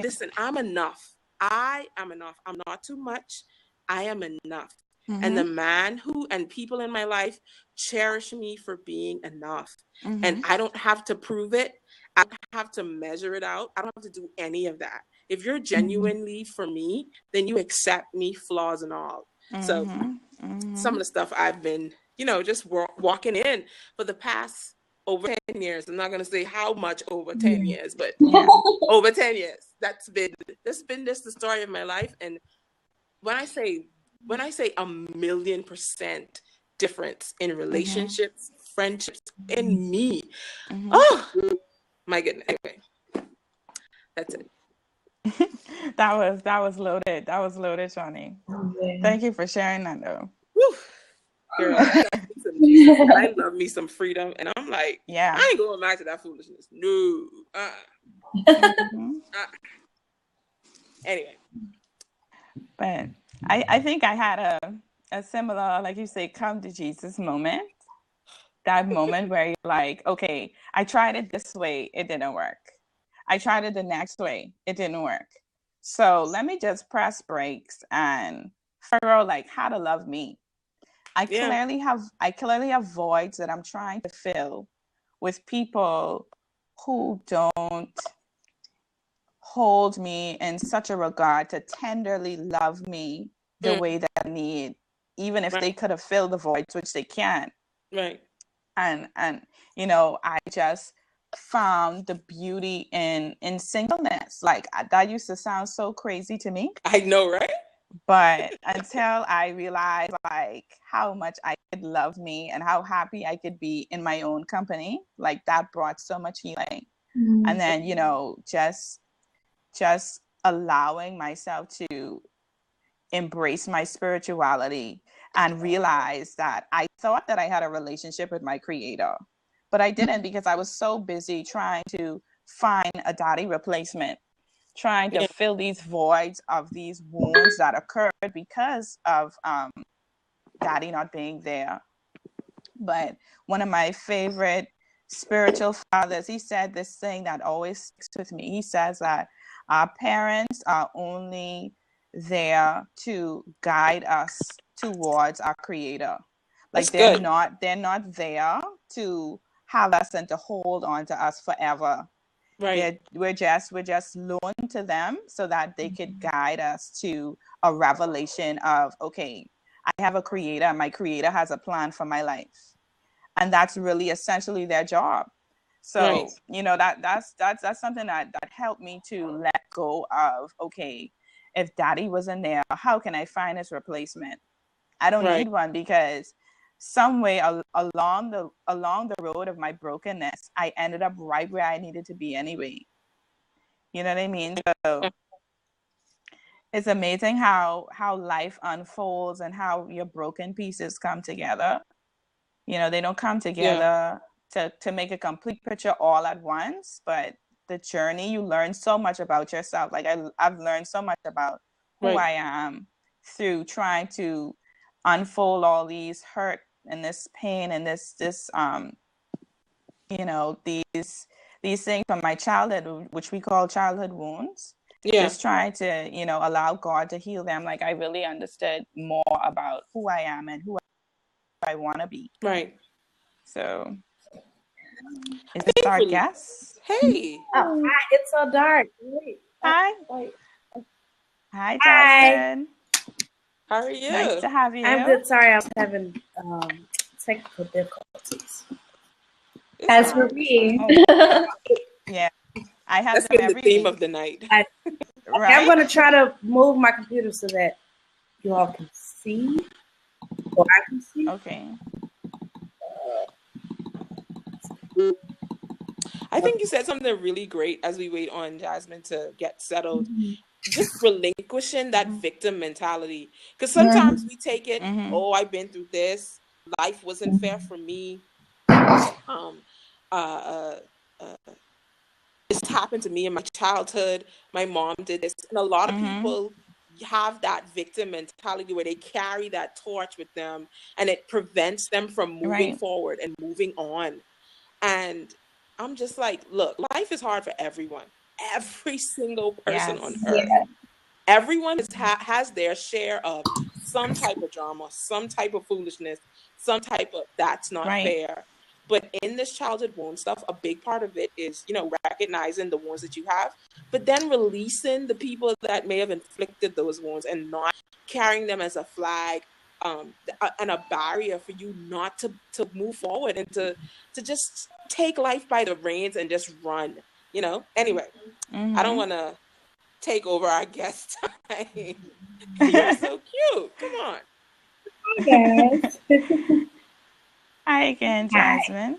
Listen, I'm enough. I am enough. I'm not too much. I am enough. And the man and people in my life cherish me for being enough. And I don't have to prove it. I don't have to measure it out. I don't have to do any of that. If you're genuinely for me, then you accept me, flaws and all. So some of the stuff I've been, you know, just walking in for the past over 10 years. I'm not going to say how much over 10 years, but over 10 years. That's been the story of my life. And when I say 1,000,000% difference in relationships, friendships, in me. Oh my goodness. Anyway, that's it. That was loaded. That was loaded, Shawnee. Thank you for sharing that, though. Woo. Girl, I love me some freedom, and I'm like, I ain't going back to that foolishness. No. Anyway. But I think I had a similar, like you say, come to Jesus moment. That moment where you're like, okay, I tried it this way, it didn't work. I tried it the next way, it didn't work. So let me just press brakes and figure out like how to love me. I clearly have voids that I'm trying to fill with people who don't hold me in such a regard to tenderly love me the way that I need, even if they could have filled the voids, which they can't. Right. And you know, I just found the beauty in singleness. Like, that used to sound so crazy to me. I know, right? But until I realized like how much I could love me and how happy I could be in my own company, like that brought so much healing. And then, you know, just allowing myself to embrace my spirituality and realize that I thought that I had a relationship with my creator, but I didn't, because I was so busy trying to find a daddy replacement, trying to fill these voids of these wounds that occurred because of daddy not being there. But one of my favorite spiritual fathers, he said this thing that always sticks with me. He says that our parents are only there to guide us towards our creator. Like, they're not there to have us and to hold on to us forever. Right. We're just loaned to them so that they could guide us to a revelation of, okay, I have a creator, and my creator has a plan for my life. And that's really essentially their job. So, you know, that's something that helped me to let go of, okay, if daddy wasn't there, how can I find his replacement? I don't need one, because some way along the road of my brokenness, I ended up right where I needed to be anyway. You know what I mean? So it's amazing how life unfolds and how your broken pieces come together. You know, they don't come together to make a complete picture all at once, but the journey, you learn so much about yourself. Like, I've learned so much about who I am through trying to unfold all these hurt and this pain and this you know, these things from my childhood, which we call childhood wounds. Just trying to, you know, allow God to heal them. Like, I really understood more about who I am and who I want to be. Right. So, is this our guest? Hey. Oh, hi, it's so dark. Wait. Hi. Wait. Hi, Justin. How are Nice you? to have you. I'm good. Sorry, I was having technical difficulties. It's As for fine. It's me, fine. Oh, yeah. I have That's them been the every theme week, of the night. I'm right? going to try to move my computer so that you all can see, or I can see. Okay. I think you said something really great as we wait on Jasmine to get settled. Just relinquishing that victim mentality. Because sometimes we take it, Mm-hmm. oh, I've been through this. Life wasn't fair for me. Um, uh, uh, this happened to me in my childhood. My mom did this. And a lot of Mm-hmm. people have that victim mentality where they carry that torch with them and it prevents them from moving Right. forward and moving on. And I'm just like, look, life is hard for everyone. Every single person on Yes. earth. yeah, Everyone has their share of some type of drama, some type of foolishness, some type of that's not Right. fair. But in this childhood wound stuff, a big part of it is, recognizing the wounds that you have, but then releasing the people that may have inflicted those wounds and not carrying them as a flag, and a barrier for you not to move forward and to just take life by the reins and just run. Anyway, I don't Mm-hmm. want to take over our guest time. You're so cute. Come on. yes. Hi again, Hi. Jasmine.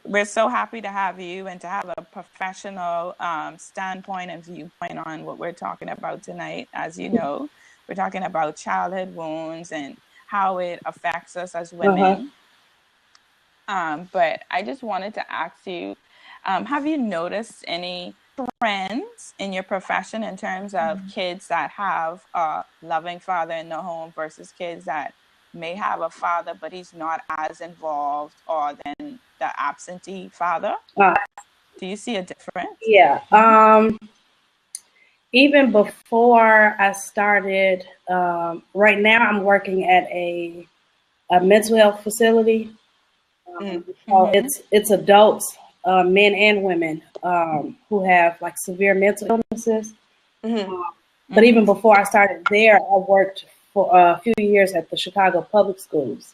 We're so happy to have you and to have a professional standpoint and viewpoint on what we're talking about tonight. As you know, we're talking about childhood wounds and how it affects us as women. But I just wanted to ask you, have you noticed any trends in your profession in terms of kids that have a loving father in the home versus kids that may have a father, but he's not as involved, or then the absentee father? Uh, Do you see a difference? yeah. Even before I started, right now I'm working at a mental health facility. So Mm-hmm. it's adults, men and women, who have like severe mental illnesses. Mm-hmm. But even Mm-hmm. before I started there, I worked for a few years at the Chicago Public Schools.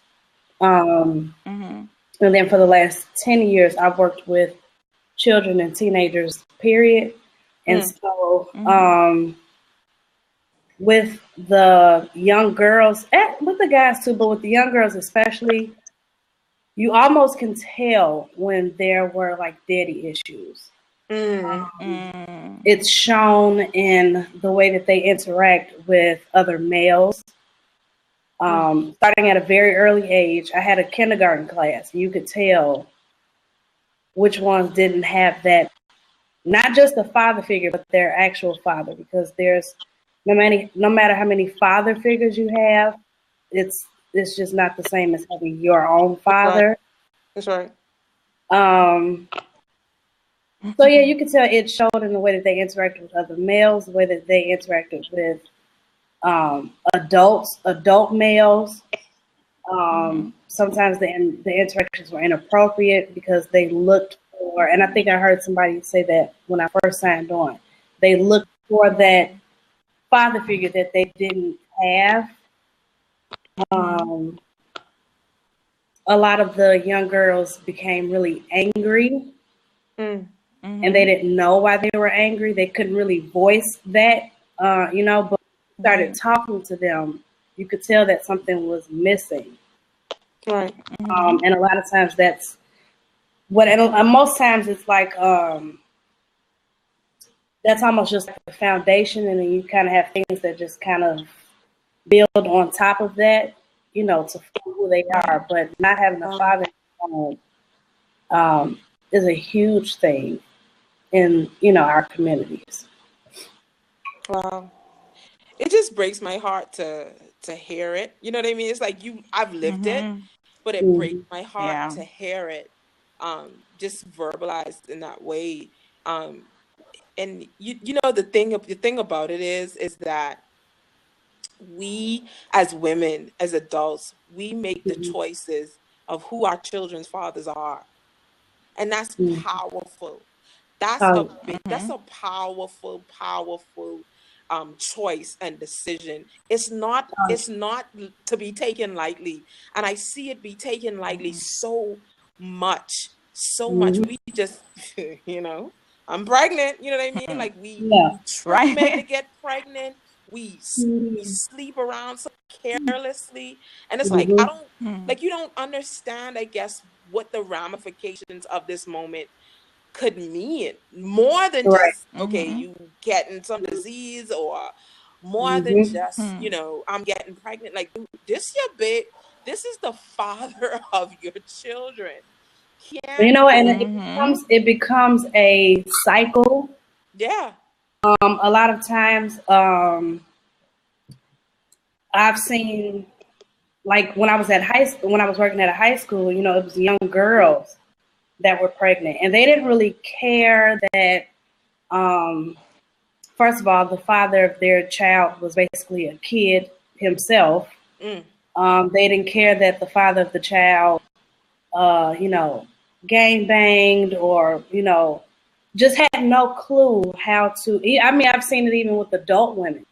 Um, Mm-hmm. and then for the last 10 years, I've worked with children and teenagers, period. And so with the young girls, and with the guys too, but with the young girls especially, you almost can tell when there were like daddy issues. Mm-hmm. It's shown in the way that they interact with other males. Starting at a very early age, I had a kindergarten class. You could tell which ones didn't have that, not just a father figure, but their actual father, because there's no matter how many father figures you have, it's just not the same as having your own Right. father. That's right. So yeah, you can tell it showed in the way that they interacted with other males, the way that they interacted with adult males. Sometimes the interactions were inappropriate because they looked for, and I think I heard somebody say that when I first signed on, they looked for that father figure that they didn't have. Um, a lot of the young girls became really angry, and they didn't know why they were angry. They couldn't really voice that, but started Right. talking to them, you could tell that something was missing. Right. And a lot of times that's what, and most times it's like, that's almost just like the foundation, and then you kind of have things that just kind of build on top of that, to form who they are. But not having a father in the home is a huge thing in our communities. Wow. It just breaks my heart to hear it. You know what I mean? It's like I've lived it, Mm-hmm. but it breaks Mm-hmm. my heart Yeah. to hear it, just verbalized in that way. Um, and the thing about it is that we as women, as adults, we make the choices of who our children's fathers are. And that's Mm-hmm. powerful. That's a Oh, big, that's a powerful, powerful, choice and decision. It's not to be taken lightly, and I see it be taken lightly so much. We just, I'm pregnant. You know what I mean? Like we trick men to get pregnant. We sleep around so carelessly, and it's like I don't like you don't understand, I guess, what the ramifications of this moment could mean more than just okay, you getting some disease, or more than just I'm getting pregnant. Like, dude, this is the father of your children. And it becomes a cycle. Yeah. A lot of times, I've seen, like when I was working at a high school, it was young girls that were pregnant, and they didn't really care that, first of all, the father of their child was basically a kid himself. They didn't care that the father of the child, gang banged, or, just had no clue how to. I mean, I've seen it even with adult women.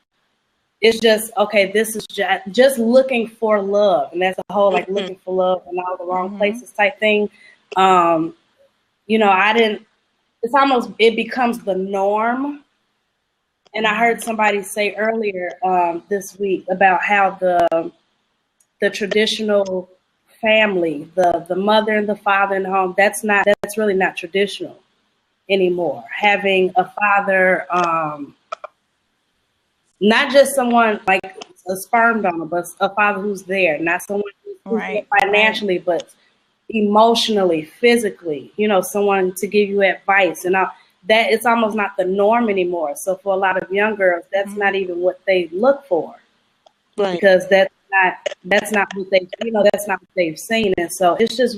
It's just, okay, this is just looking for love. And that's a whole, like, looking for love in all the wrong places type thing. It becomes the norm. And I heard somebody say earlier this week about how the traditional family, the mother and the father in the home, that's really not traditional anymore. Having a father, not just someone like a sperm donor, but a father who's there, not someone who's there financially, but emotionally, physically, someone to give you advice and all. That it's almost not the norm anymore. So for a lot of young girls, that's not even what they look for, because that's not what that's not what they've seen. And so it's just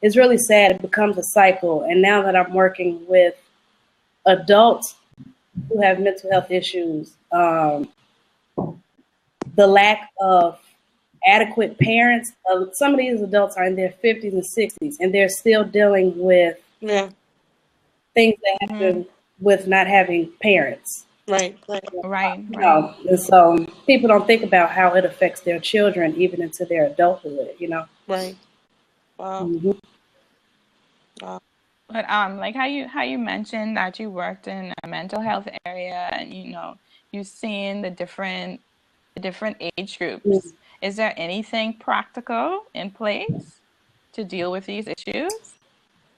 it's really sad. It becomes a cycle. And now that I'm working with adults who have mental health issues, the lack of adequate parents. Some of these adults are in their 50s and 60s, and they're still dealing with things that happen with not having parents. Right. And so people don't think about how it affects their children even into their adulthood. Right. Wow. Wow. But like how you mentioned that you worked in a mental health area, and you've seen the different age groups. Is there anything practical in place to deal with these issues?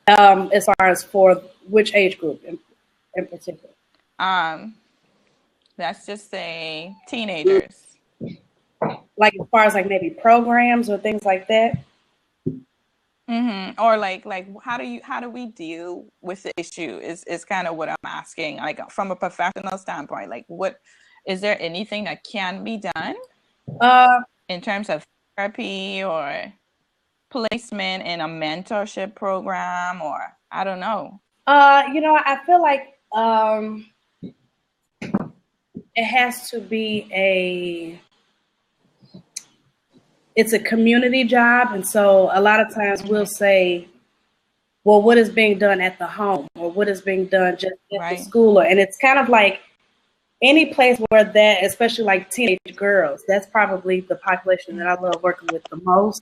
As far as for which age group in particular? Let's just say teenagers. Like as far as like maybe programs or things like that. Or like how do we deal with the issue is kind of what I'm asking, like from a professional standpoint. Like, what is there anything that can be done in terms of therapy or placement in a mentorship program, or I don't know? I feel like it has to be it's a community job. And so a lot of times we'll say, well, what is being done at the home, or what is being done just at the school? And it's kind of like any place where that, especially like teenage girls, that's probably the population that I love working with the most.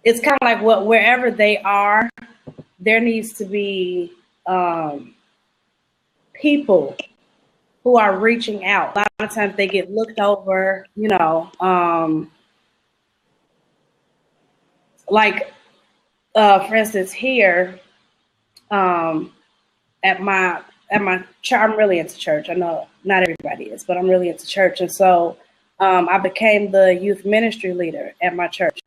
It's kind of like wherever they are, there needs to be people who are reaching out. A lot of times they get looked over, like for instance here at my church. I'm really into church. I know not everybody is, but I'm really into church. And so I became the youth ministry leader at my church.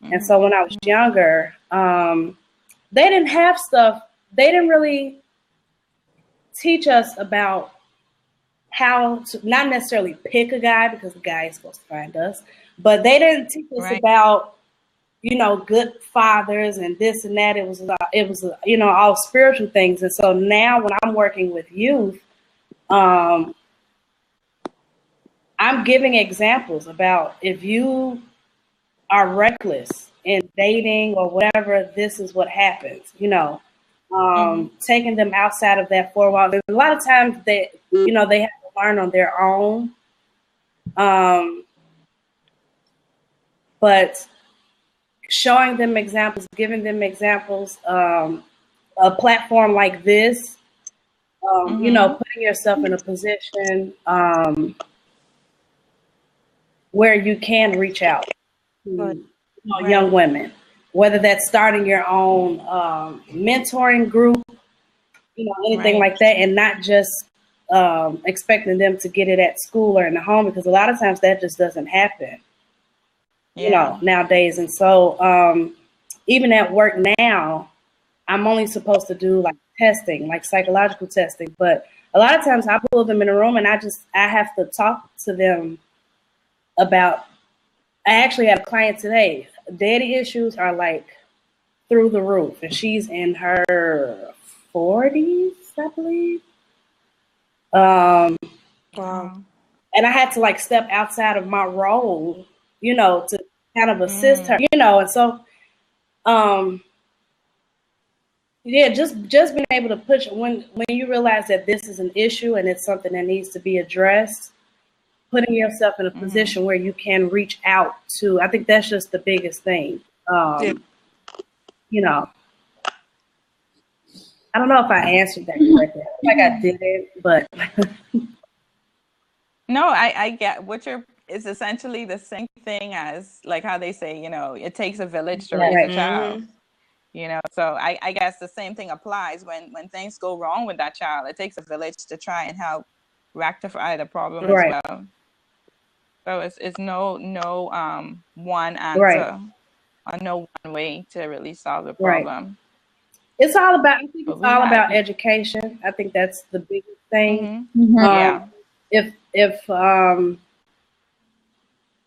And so when I was younger, they didn't have stuff. They didn't really teach us about how to not necessarily pick a guy, because the guy is supposed to find us, but they didn't teach us about, good fathers and this and that. It was all spiritual things. And so now when I'm working with youth, I'm giving examples about, if you are reckless in dating or whatever, this is what happens. taking them outside of that four wall. There's a lot of times that, you know, they have to learn on their own. But showing them examples, giving them examples, a platform like this, you know, putting yourself in a position where you can reach out to young women, whether that's starting your own mentoring group, you know, anything like that, and not just expecting them to get it at school or in the home, because a lot of times that just doesn't happen, you know, nowadays. And so even at work now, I'm only supposed to do like testing, like psychological testing, but a lot of times I pull them in a room and I have to talk to them about, I actually had a client today, daddy issues are like through the roof, and she's in her 40s, I believe. Wow. And I had to like step outside of my role, you know, to kind of assist her, you know. And so, yeah, just being able to push when you realize that this is an issue and it's something that needs to be addressed, putting yourself in a position where you can reach out to, I think that's just the biggest thing. You know, I don't know if I answered that correctly. I feel like I did it, but No, I get what it's essentially the same thing as like how they say, you know, it takes a village to raise a child. You know, so I guess the same thing applies when things go wrong with that child. It takes a village to try and help rectify the problem as well. So it's no one answer or no one way to really solve the problem. It's all about, I think it's all about education. I think that's the biggest thing. If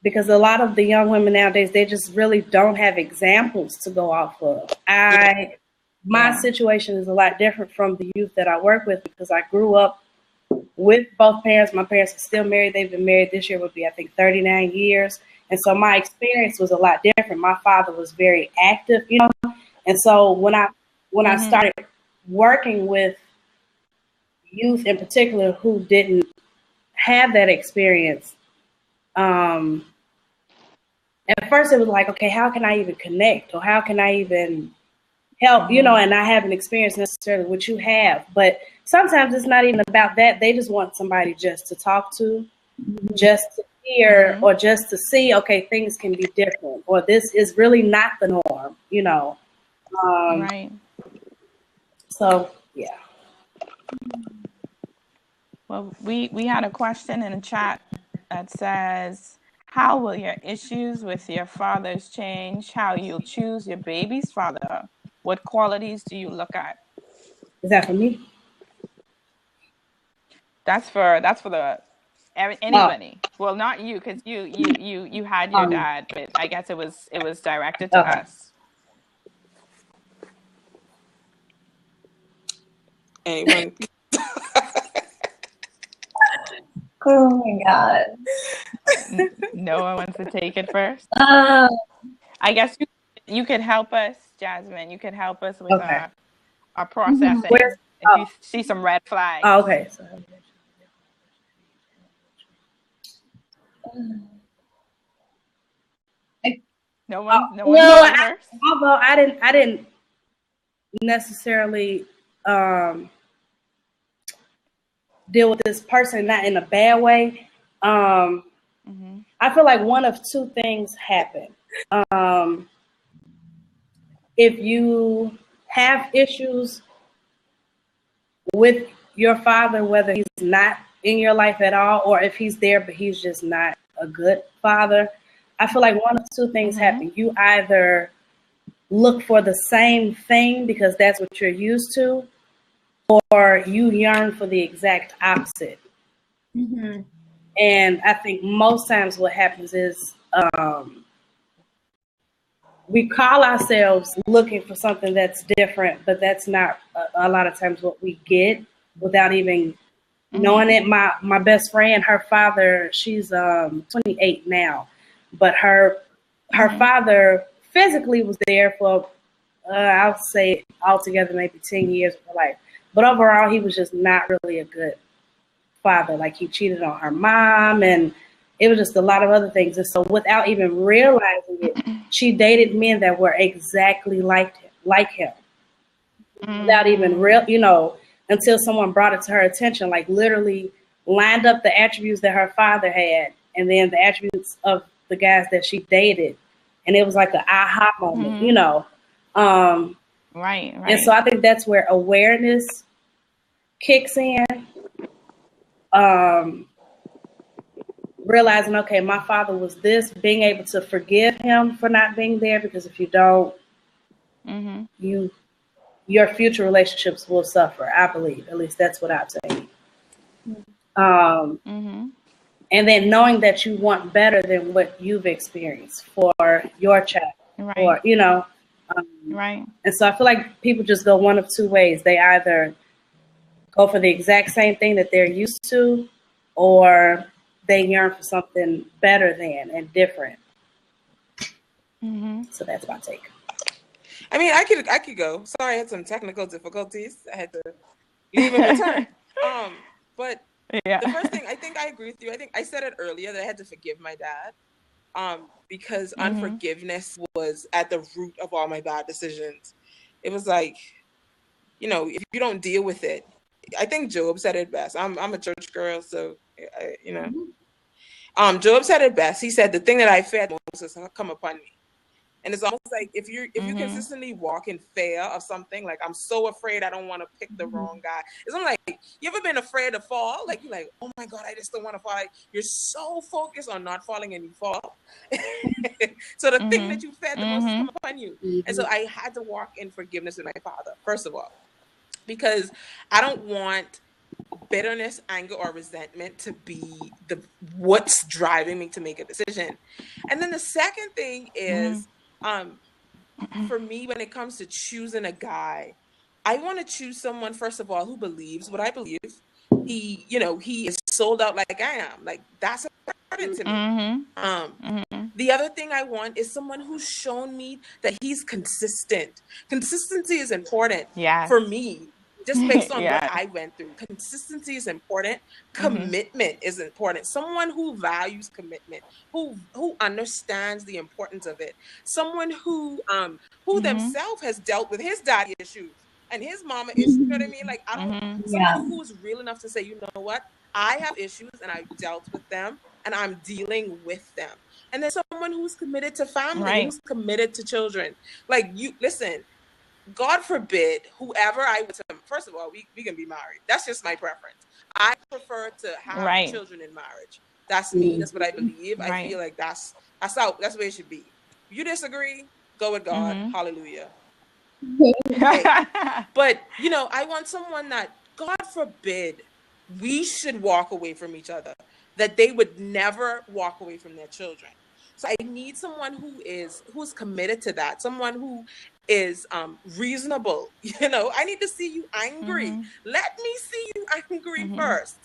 because a lot of the young women nowadays, they just really don't have examples to go off of. My situation is a lot different from the youth that I work with, because I grew up with both parents. My parents are still married. They've been married, this year would be, I think, 39 years. And so my experience was a lot different. My father was very active, you know. And so when I started working with youth in particular who didn't have that experience, at first it was like, okay, how can I even connect, or how can I even help, you know, and I haven't experienced necessarily what you have. But sometimes it's not even about that. They just want somebody just to talk to, just to hear, or just to see, okay, things can be different, or this is really not the norm, you know. So, yeah. Well, we had a question in the chat that says, how will your issues with your fathers change how you'll choose your baby's father? What qualities do you look at? Is that for me? That's for anybody. Well, not you, because you had your dad, but I guess it was directed to us. Anyone? Oh my God. No one wants to take it first. I guess you could help us, Jasmine. You could help us with our processing. If you see some red flags. Oh, okay. No one first? Although I didn't necessarily deal with this person, not in a bad way. I feel like one of two things happen. If you have issues with your father, whether he's not in your life at all, or if he's there but he's just not a good father, I feel like one of two things happen. You either look for the same thing because that's what you're used to, or you yearn for the exact opposite. And I think most times what happens is we call ourselves looking for something that's different, but that's not a lot of times what we get without even knowing it. My best friend, her father, she's 28 now, but her father physically was there for I'll say altogether maybe 10 years of her life. But overall, he was just not really a good father. Like he cheated on her mom, and it was just a lot of other things. And so without even realizing it, she dated men that were exactly like him, without even until someone brought it to her attention, like literally lined up the attributes that her father had and then the attributes of the guys that she dated. And it was like an aha moment, Right. And so I think that's where awareness kicks in. Realizing, okay, my father was this, being able to forgive him for not being there, because if you don't, your future relationships will suffer, I believe. At least that's what I'd say. And then knowing that you want better than what you've experienced for your child, or right. And so I feel like people just go one of two ways. They either go for the exact same thing that they're used to, or they yearn for something better than and different. So that's my take. I mean, I could go. Sorry, I had some technical difficulties. I had to leave and return. But the first thing, I think I agree with you. I think I said it earlier that I had to forgive my dad, because unforgiveness was at the root of all my bad decisions. It was like, if you don't deal with it, I think Job said it best. I'm a church girl, so Job said it best. He said, "The thing that I feared most has come upon me." And it's almost like if you consistently walk in fear of something, like I'm so afraid I don't want to pick the wrong guy. It's not like, you ever been afraid to fall? Like you're like, oh my God, I just don't want to fall. Like, you're so focused on not falling and you fall. So the thing that you feared the most has come upon you. And so I had to walk in forgiveness with my father, first of all, because I don't want bitterness, anger, or resentment to be what's driving me to make a decision. And then the second thing is, for me, when it comes to choosing a guy, I want to choose someone, first of all, who believes what I believe. He is sold out like I am. Like, that's important to me. The other thing I want is someone who's shown me that he's consistent. Consistency is important for me. Just based on what I went through. Consistency is important. Commitment is important. Someone who values commitment, who understands the importance of it. Someone who themselves has dealt with his daddy issues and his mama issues. You know what I mean? Like, someone who's real enough to say, you know what? I have issues and I've dealt with them and I'm dealing with them. And then someone who's committed to family, who's committed to children. Like, listen, God forbid, whoever I would tell, first of all, we can be married. That's just my preference. I prefer to have children in marriage. That's me. That's what I believe. I feel like that's the way it should be. If you disagree, go with God. Hallelujah. Okay. But, I want someone that, God forbid, we should walk away from each other, that they would never walk away from their children. So I need someone who's committed to that, someone who is reasonable. I need to see you angry. Let me see you angry first.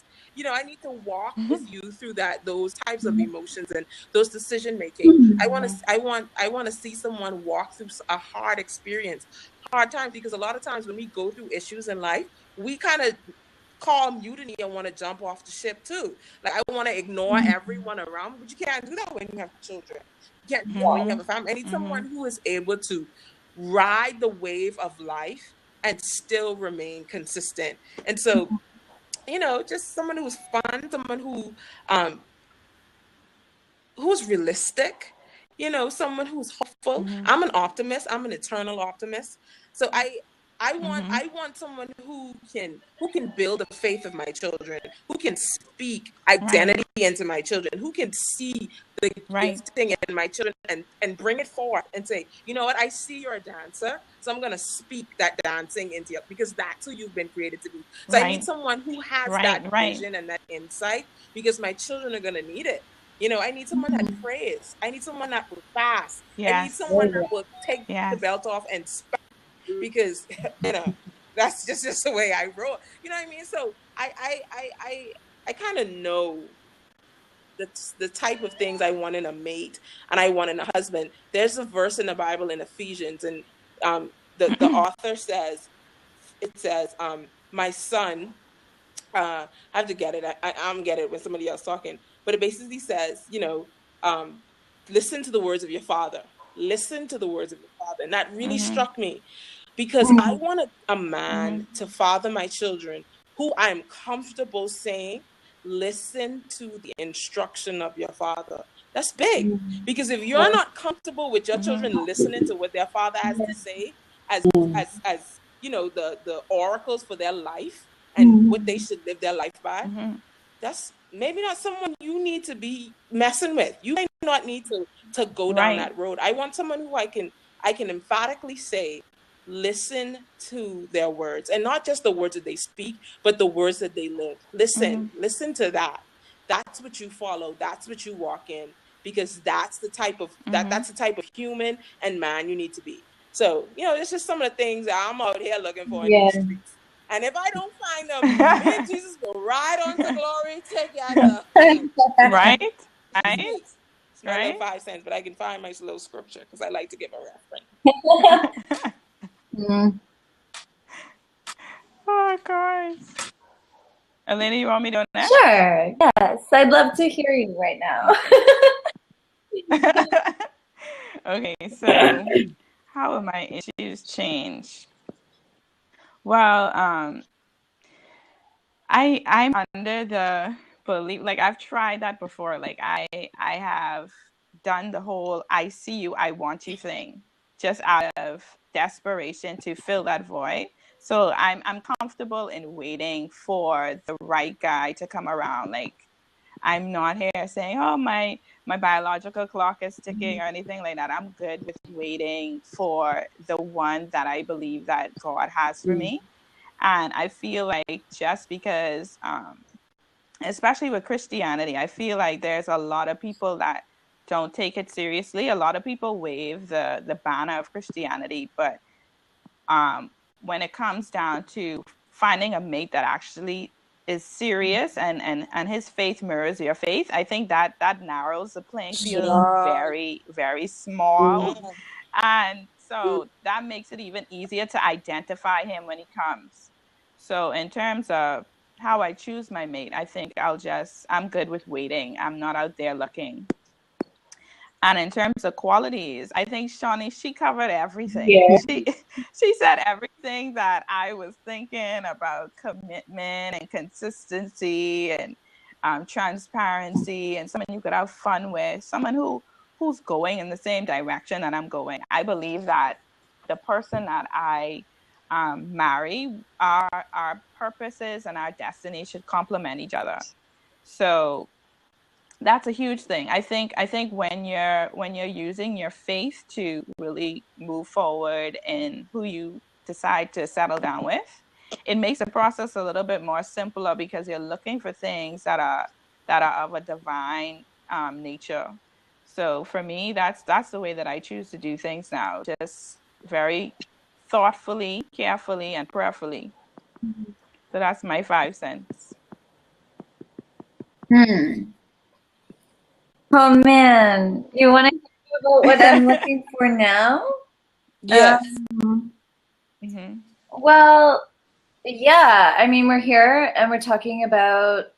I need to walk with you through those types of emotions and those decision making. I want to see someone walk through a hard experience, hard times, because a lot of times when we go through issues in life, we kind of call mutiny and want to jump off the ship too. Like, I want to ignore everyone around, but you can't do that when you have children. You can't do that when you have a family. I need someone who is able to ride the wave of life and still remain consistent. And so, just someone who's fun, someone who's realistic, someone who's hopeful. I'm an optimist. I'm an eternal optimist. So I want someone who can build the faith of my children, who can speak identity into my children, who can see the gifting in my children and bring it forth and say, you know what, I see you're a dancer, so I'm going to speak that dancing into you, because that's who you've been created to be. So I need someone who has that vision and that insight, because my children are going to need it. I need someone that prays. I need someone that will fast. I need someone that will take the belt off and spank, because that's just the way I roll. You know what I mean? So I kind of know the type of things I want in a mate and I want in a husband. There's a verse in the Bible in Ephesians, and the author says, it says, my son, I have to get it. I'm get it when somebody else talking, but it basically says, listen to the words of your father. Listen to the words of your father. And that really struck me, because I want a man to father my children who I'm comfortable saying, listen to the instruction of your father. That's big. Because if you're not comfortable with your children listening to what their father has to say as the oracles for their life and what they should live their life by, that's maybe not someone you need to be messing with. You may not need to go down that road. I want someone who I can emphatically say, listen to their words, and not just the words that they speak, but the words that they live. Listen to that. That's what you follow. That's what you walk in, because that's the type of that's the type of human and man you need to be. So, it's just some of the things that I'm out here looking for in these streets. And if I don't find them, me and Jesus will ride on to glory together. Right? It's my little 5 cents, but I can find my little scripture because I like to give a reference. Oh, gosh. Elena, you want me to do that? Sure. Yes. I'd love to hear you right now. Okay, so how have my issues changed? Well, I'm under the belief, like I've tried that before. Like I have done the whole I see you, I want you thing, just out of desperation to fill that void. So I'm comfortable in waiting for the right guy to come around. Like I'm not here saying, oh, my biological clock is ticking or anything like that. I'm good with waiting for the one that I believe that God has for me. And I feel like just because, especially with Christianity, I feel like there's a lot of people that don't take it seriously. A lot of people wave the banner of Christianity, but when it comes down to finding a mate that actually is serious and his faith mirrors your faith, I think that narrows the playing field very, very small. And so that makes it even easier to identify him when he comes. So in terms of how I choose my mate, I think I'm good with waiting. I'm not out there looking. And in terms of qualities, I think Shawnee, she covered everything. Yeah. She said everything that I was thinking about: commitment and consistency and transparency, and someone you could have fun with, someone who's going in the same direction that I'm going. I believe that the person that I marry, our purposes and our destiny should complement each other. So that's a huge thing. I think when you're using your faith to really move forward in who you decide to settle down with, it makes the process a little bit more simpler because you're looking for things that are of a divine nature. So for me, that's the way that I choose to do things now. Just very thoughtfully, carefully, and prayerfully. So that's my 5 cents. Oh man, you want to hear about what I'm looking for now? Yes. Well, yeah. I mean, we're here and we're talking about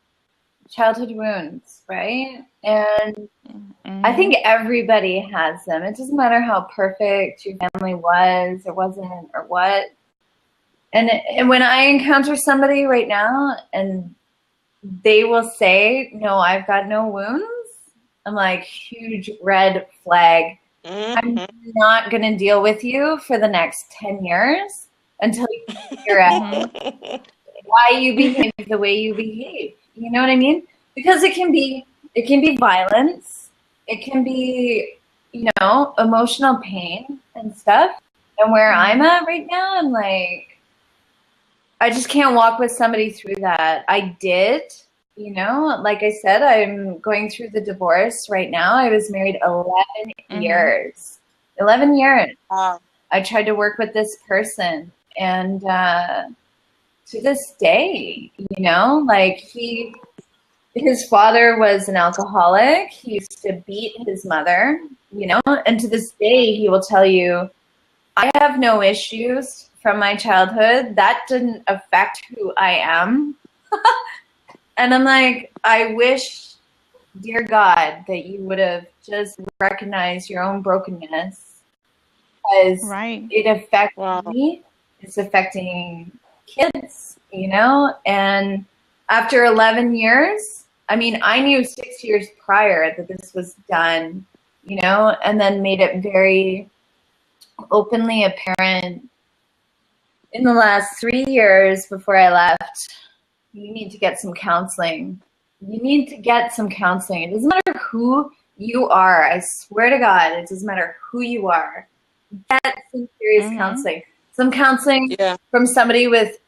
childhood wounds, right? And I think everybody has them. It doesn't matter how perfect your family was or wasn't or what. And when I encounter somebody right now and they will say, no, I've got no wounds, I'm like, huge red flag. I'm not going to deal with you for the next 10 years until you figure out why you behave the way you behave. You know what I mean? Because it can be violence. It can be, emotional pain and stuff. And where I'm at right now, I'm like, I just can't walk with somebody through that. I did. Like I said, I'm going through the divorce right now. I was married 11 years. 11 years. I tried to work with this person. And to this day, his father was an alcoholic. He used to beat his mother, and to this day, he will tell you, I have no issues from my childhood. That didn't affect who I am. And I'm like, I wish, dear God, that you would have just recognized your own brokenness, because it affects me. It's affecting kids, you know? And after 11 years, I mean, I knew 6 years prior that this was done, you know, and then made it very openly apparent in the last 3 years before I left. You need to get some counseling. You need to get some counseling. It doesn't matter who you are. I swear to God, it doesn't matter who you are. Get some serious counseling. Some counseling from somebody with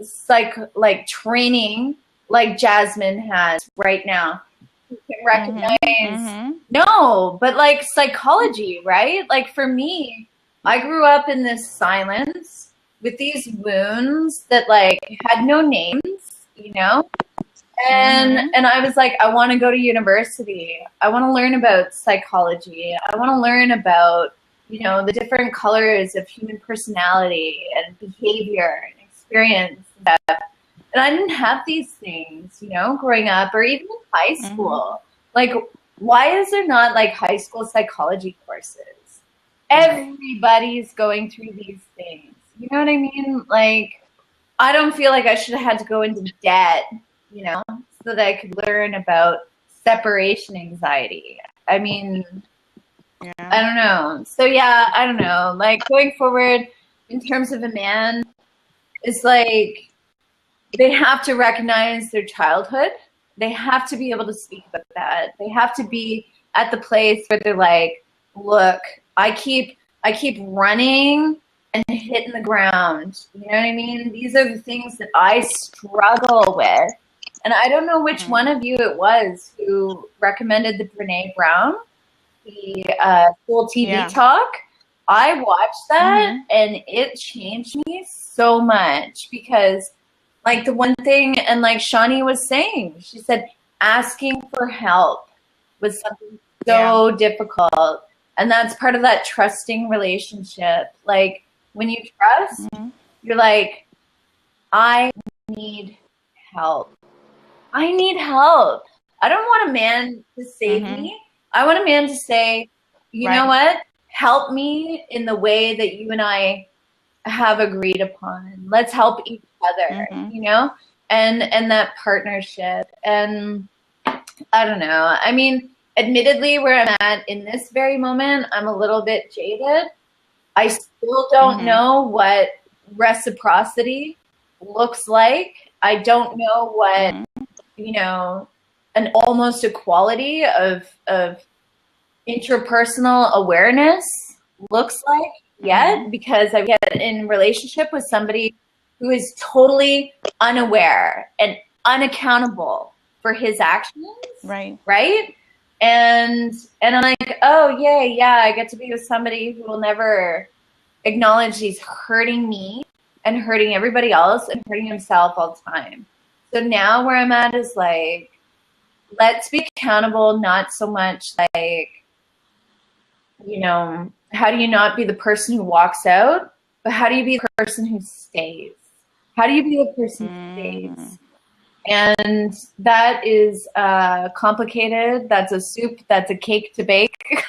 training like Jasmine has right now. You can recognize, no, but like psychology, right? Like for me, I grew up in this silence with these wounds that like had no names, you know? And I was like, I want to go to university. I want to learn about psychology. I want to learn about, you know, the different colors of human personality and behavior and experience and stuff. And I didn't have these things, you know, growing up or even in high school. Like, why is there not like high school psychology courses? Everybody's going through these things. You know what I mean? Like, I don't feel like I should have had to go into debt, you know, so that I could learn about separation anxiety. I mean, I don't know. So yeah, I don't know. Like going forward in terms of a man, it's like they have to recognize their childhood. They have to be able to speak about that. They have to be at the place where they're like, look, I keep running and hitting the ground. You know what I mean? These are the things that I struggle with. And I don't know which one of you it was who recommended the Brene Brown, the Full TV Talk. I watched that and it changed me so much because like the one thing, and like Shawnee was saying, she said asking for help was something so difficult. And that's part of that trusting relationship. Like when you trust, you're like, I need help. I need help. I don't want a man to save me. I want a man to say, you know what? Help me in the way that you and I have agreed upon. Let's help each other, you know? And that partnership. And I don't know. I mean, admittedly, where I'm at in this very moment, I'm a little bit jaded. I still don't know what reciprocity looks like. I don't know what, you know, an almost equality of interpersonal awareness looks like yet, because I get in relationship with somebody who is totally unaware and unaccountable for his actions. Right? And I'm like, oh yeah, I get to be with somebody who will never acknowledge he's hurting me and hurting everybody else and hurting himself all the time. So now where I'm at is like, let's be accountable, not so much like, you know, how do you not be the person who walks out, but how do you be the person who stays? How do you be the person who stays? And that is complicated. That's a soup. That's a cake to bake.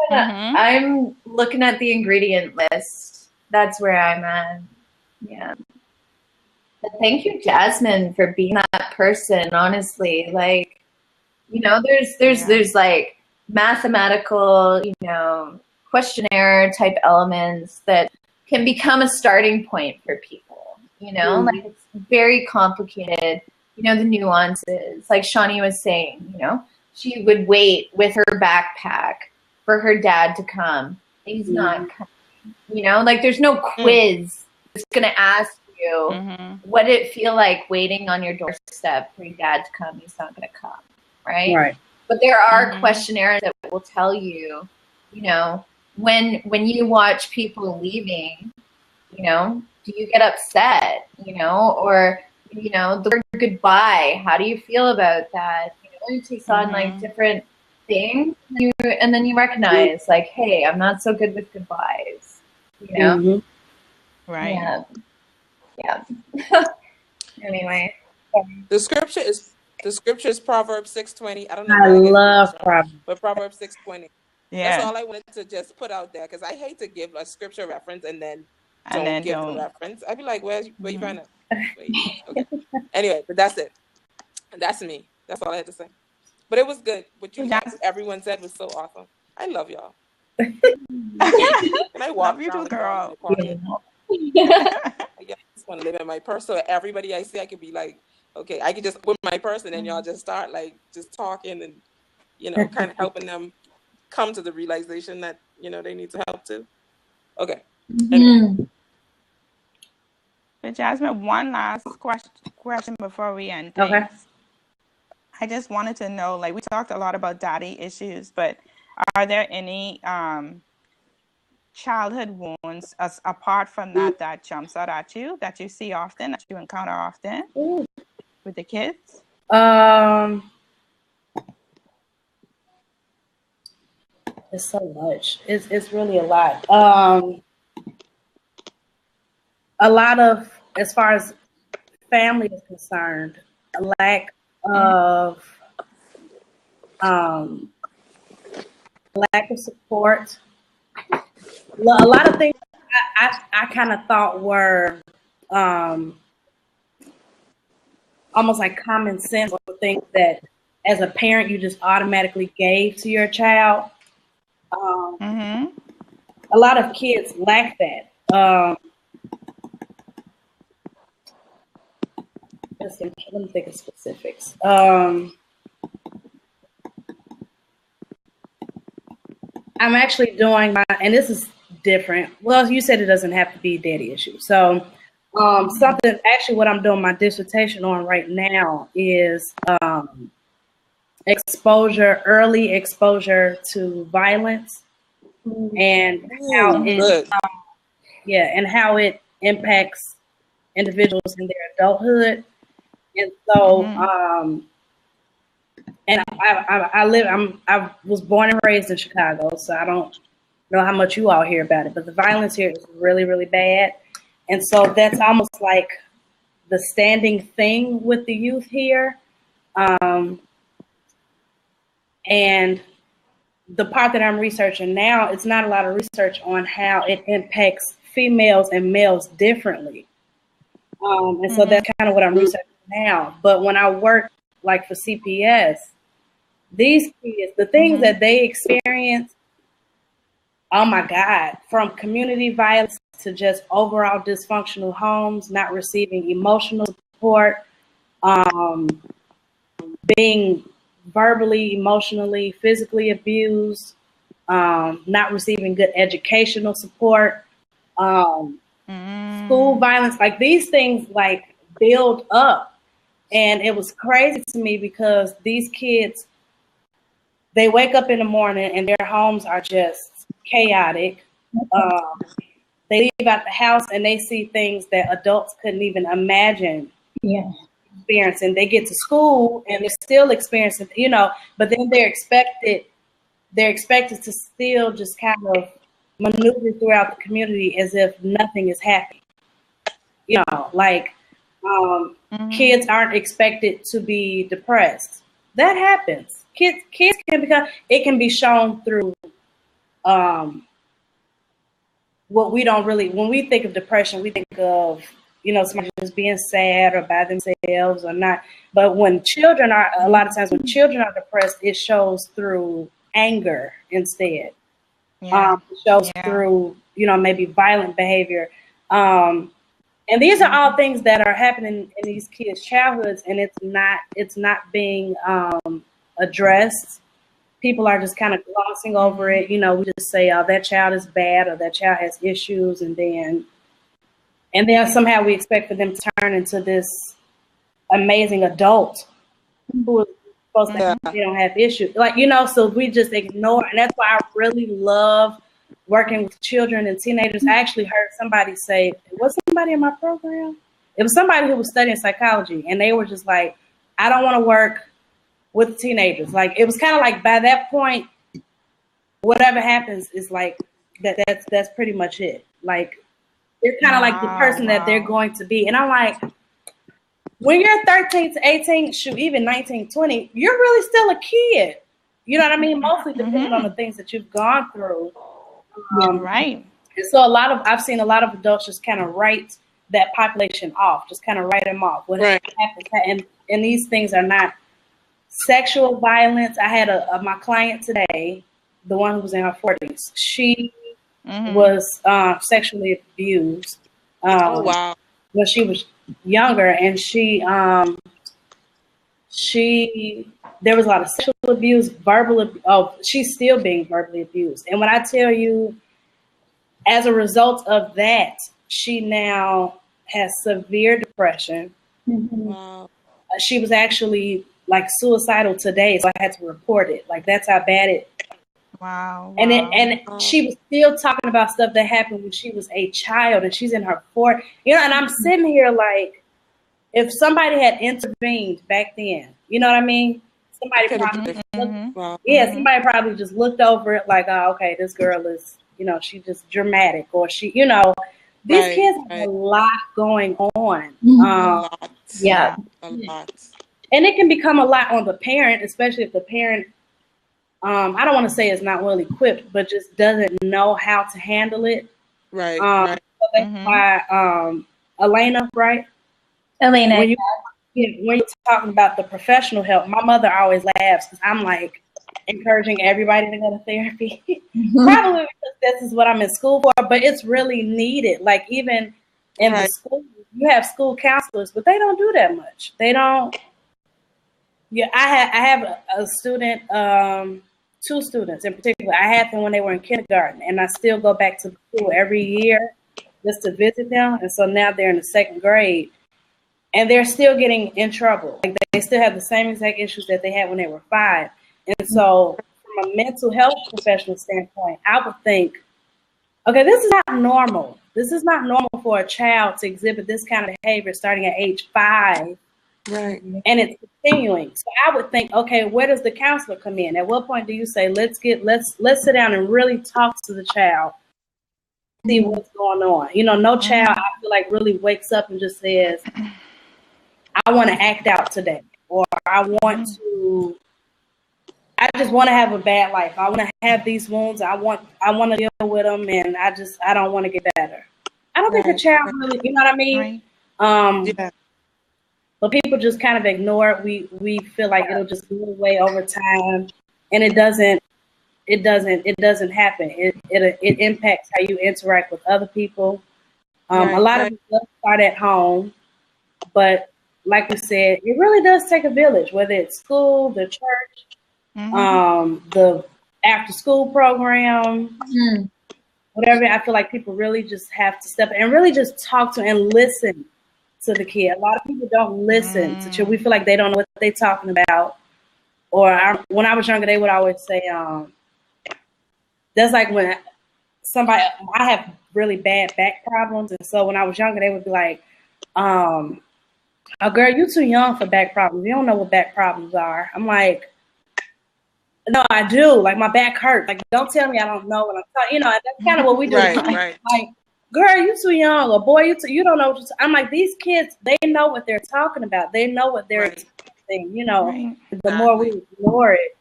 I'm looking at the ingredient list. That's where I'm at. Yeah. But thank you, Jasmine, for being that person. Honestly, like, you know, there's like mathematical, you know, questionnaire type elements that can become a starting point for people. You know, like it's very complicated. You know, the nuances. Like Shawnee was saying, you know, she would wait with her backpack for her dad to come. He's not coming. You know, like there's no quiz that's gonna ask you what did it feel like waiting on your doorstep for your dad to come. He's not gonna come, right? But there are questionnaires that will tell you, you know, when you watch people leaving, you know, do you get upset, you know, or, you know, the word goodbye, how do you feel about that? You know, it takes on like different things, and then you recognize like, hey, I'm not so good with goodbyes. you know? Mm-hmm. Right. Yeah. Anyway. The scripture is Proverbs 6:20. I don't know I where I get love this from, Proverbs. but Proverbs 6:20. That's Yeah. all I wanted to just put out there because I hate to give a scripture reference and then And don't then give the don't. reference. I'd be like, where you Mhm. find it? Okay. Anyway, but that's it. That's me. That's all I had to say. But it was good. What So Jas- everyone said was so awesome. I love y'all. Can I love walk you around too, with y'all and girl. be quiet? Yeah. I just want to live in my purse. So everybody I see, I could be like, okay, I could just put my purse and then y'all just start like just talking and, kind of helping them come to the realization that, they need to help too. Okay. Anyway. Mhm. But Jasmine, one last question before we end Okay. things. I just wanted to know, like we talked a lot about daddy issues, but are there any childhood wounds apart from that jumps out at you that you see often, that you encounter often Ooh. with the kids? It's so much. It's really a lot. A lot of, as far as family is concerned, a lack of support. A lot of things I kind of thought were almost like common sense, or things that as a parent you just automatically gave to your child. Mm-hmm. A lot of kids lack that. Let me think of specifics. I'm actually doing and this is different. Well, you said it doesn't have to be a daddy issue. So, something, actually what I'm doing my dissertation on right now is early exposure to violence, and how Good. how it impacts individuals in their adulthood. And so, and I was born and raised in Chicago, so I don't know how much you all hear about it, but the violence here is really, really bad. And so that's almost like the standing thing with the youth here. And the part that I'm researching now, it's not a lot of research on how it impacts females and males differently. And so that's kind of what I'm researching now. But when I work like for CPS, these kids, the things that they experience, oh my God, from community violence to just overall dysfunctional homes, not receiving emotional support, being verbally, emotionally, physically abused, not receiving good educational support, school violence, like these things like build up. And it was crazy to me because these kids, they wake up in the morning and their homes are just chaotic. They leave out the house and they see things that adults couldn't even imagine experiencing. They get to school and they're still experiencing, but then they're expected to still just kind of maneuver throughout the community as if nothing is happening. Kids aren't expected to be depressed. That happens. Kids can be shown through what we don't really, when we think of depression, we think of, somebody just being sad or by themselves or not. But a lot of times when children are depressed, it shows through anger instead. It shows through, maybe violent behavior. And these are all things that are happening in these kids' childhoods, and it's not being addressed. People are just kind of glossing over it. We just say, "Oh, that child is bad," or "That child has issues," and then somehow we expect for them to turn into this amazing adult who is supposed to have, they don't have issues, so we just ignore. And that's why I really love working with children and teenagers. I actually heard somebody say, was somebody in my program? It was somebody who was studying psychology, and they were just like, I don't want to work with teenagers. Like, it was kind of like by that point, whatever happens is like that's pretty much it. Like, they're kind of like the person that they're going to be. And I'm like, when you're 13 to 18, shoot, even 19, 20, you're really still a kid. You know what I mean? Mostly depending on the things that you've gone through. Right. And so I've seen a lot of adults just kind of write that population off, just kind of write them off. What happens, and these things are not sexual violence. I had my client today, the one who was in her 40s. She was sexually abused when she was younger, and there was a lot of sexual abuse, verbal abuse. Oh, she's still being verbally abused. And when I tell you, as a result of that, she now has severe depression. Wow. She was actually like suicidal today, so I had to report it. Like, that's how bad it. Wow. And she was still talking about stuff that happened when she was a child, and she's in her 40s. You know, and I'm sitting here like, if somebody had intervened back then, you know what I mean? Somebody probably somebody probably just looked over it like, oh, okay, this girl is, you know, she just dramatic, or she, you know, these kids have a lot going on. A lot. And it can become a lot on the parent, especially if the parent, I don't want to say is not well equipped, but just doesn't know how to handle it. Right. So that's why, Elena, right? Elena. When you're talking about the professional help, my mother always laughs because I'm like encouraging everybody to go to therapy. Probably because this is what I'm in school for, but it's really needed. Like, even in the school, you have school counselors, but they don't do that much. They don't. Yeah, I have a student, 2 students in particular. I had them when they were in kindergarten, and I still go back to the school every year just to visit them. And so now they're in the 2nd grade. And they're still getting in trouble. Like, they still have the same exact issues that they had when they were 5. And so from a mental health professional standpoint, I would think, okay, this is not normal. This is not normal for a child to exhibit this kind of behavior starting at age 5. Right. And it's continuing. So I would think, okay, where does the counselor come in? At what point do you say, let's sit down and really talk to the child, see what's going on? You know, no child, I feel like, really wakes up and just says, I want to act out today, or I just want to have a bad life. I want to have these wounds. I want to deal with them, and I don't want to get better. I don't think a child really, you know what I mean? But people just kind of ignore it. We feel like it'll just go away over time, and it doesn't happen. It impacts how you interact with other people. A lot of people start at home, but like we said, it really does take a village, whether it's school, the church, the after school program, whatever. I feel like people really just have to step in and really just talk to and listen to the kid. A lot of people don't listen to children. We feel like they don't know what they're talking about. Or when I was younger, they would always say, that's like when I have really bad back problems. And so when I was younger, they would be like, oh, girl, you're too young for back problems. You don't know what back problems are. I'm like, no, I do. Like, my back hurts. Like, don't tell me I don't know what I'm talking. You know, that's kind of what we do. Like, girl, you too young. Or boy, you don't know what I'm like, these kids, they know what they're talking about. They know what they're experiencing. You know, the more we ignore it,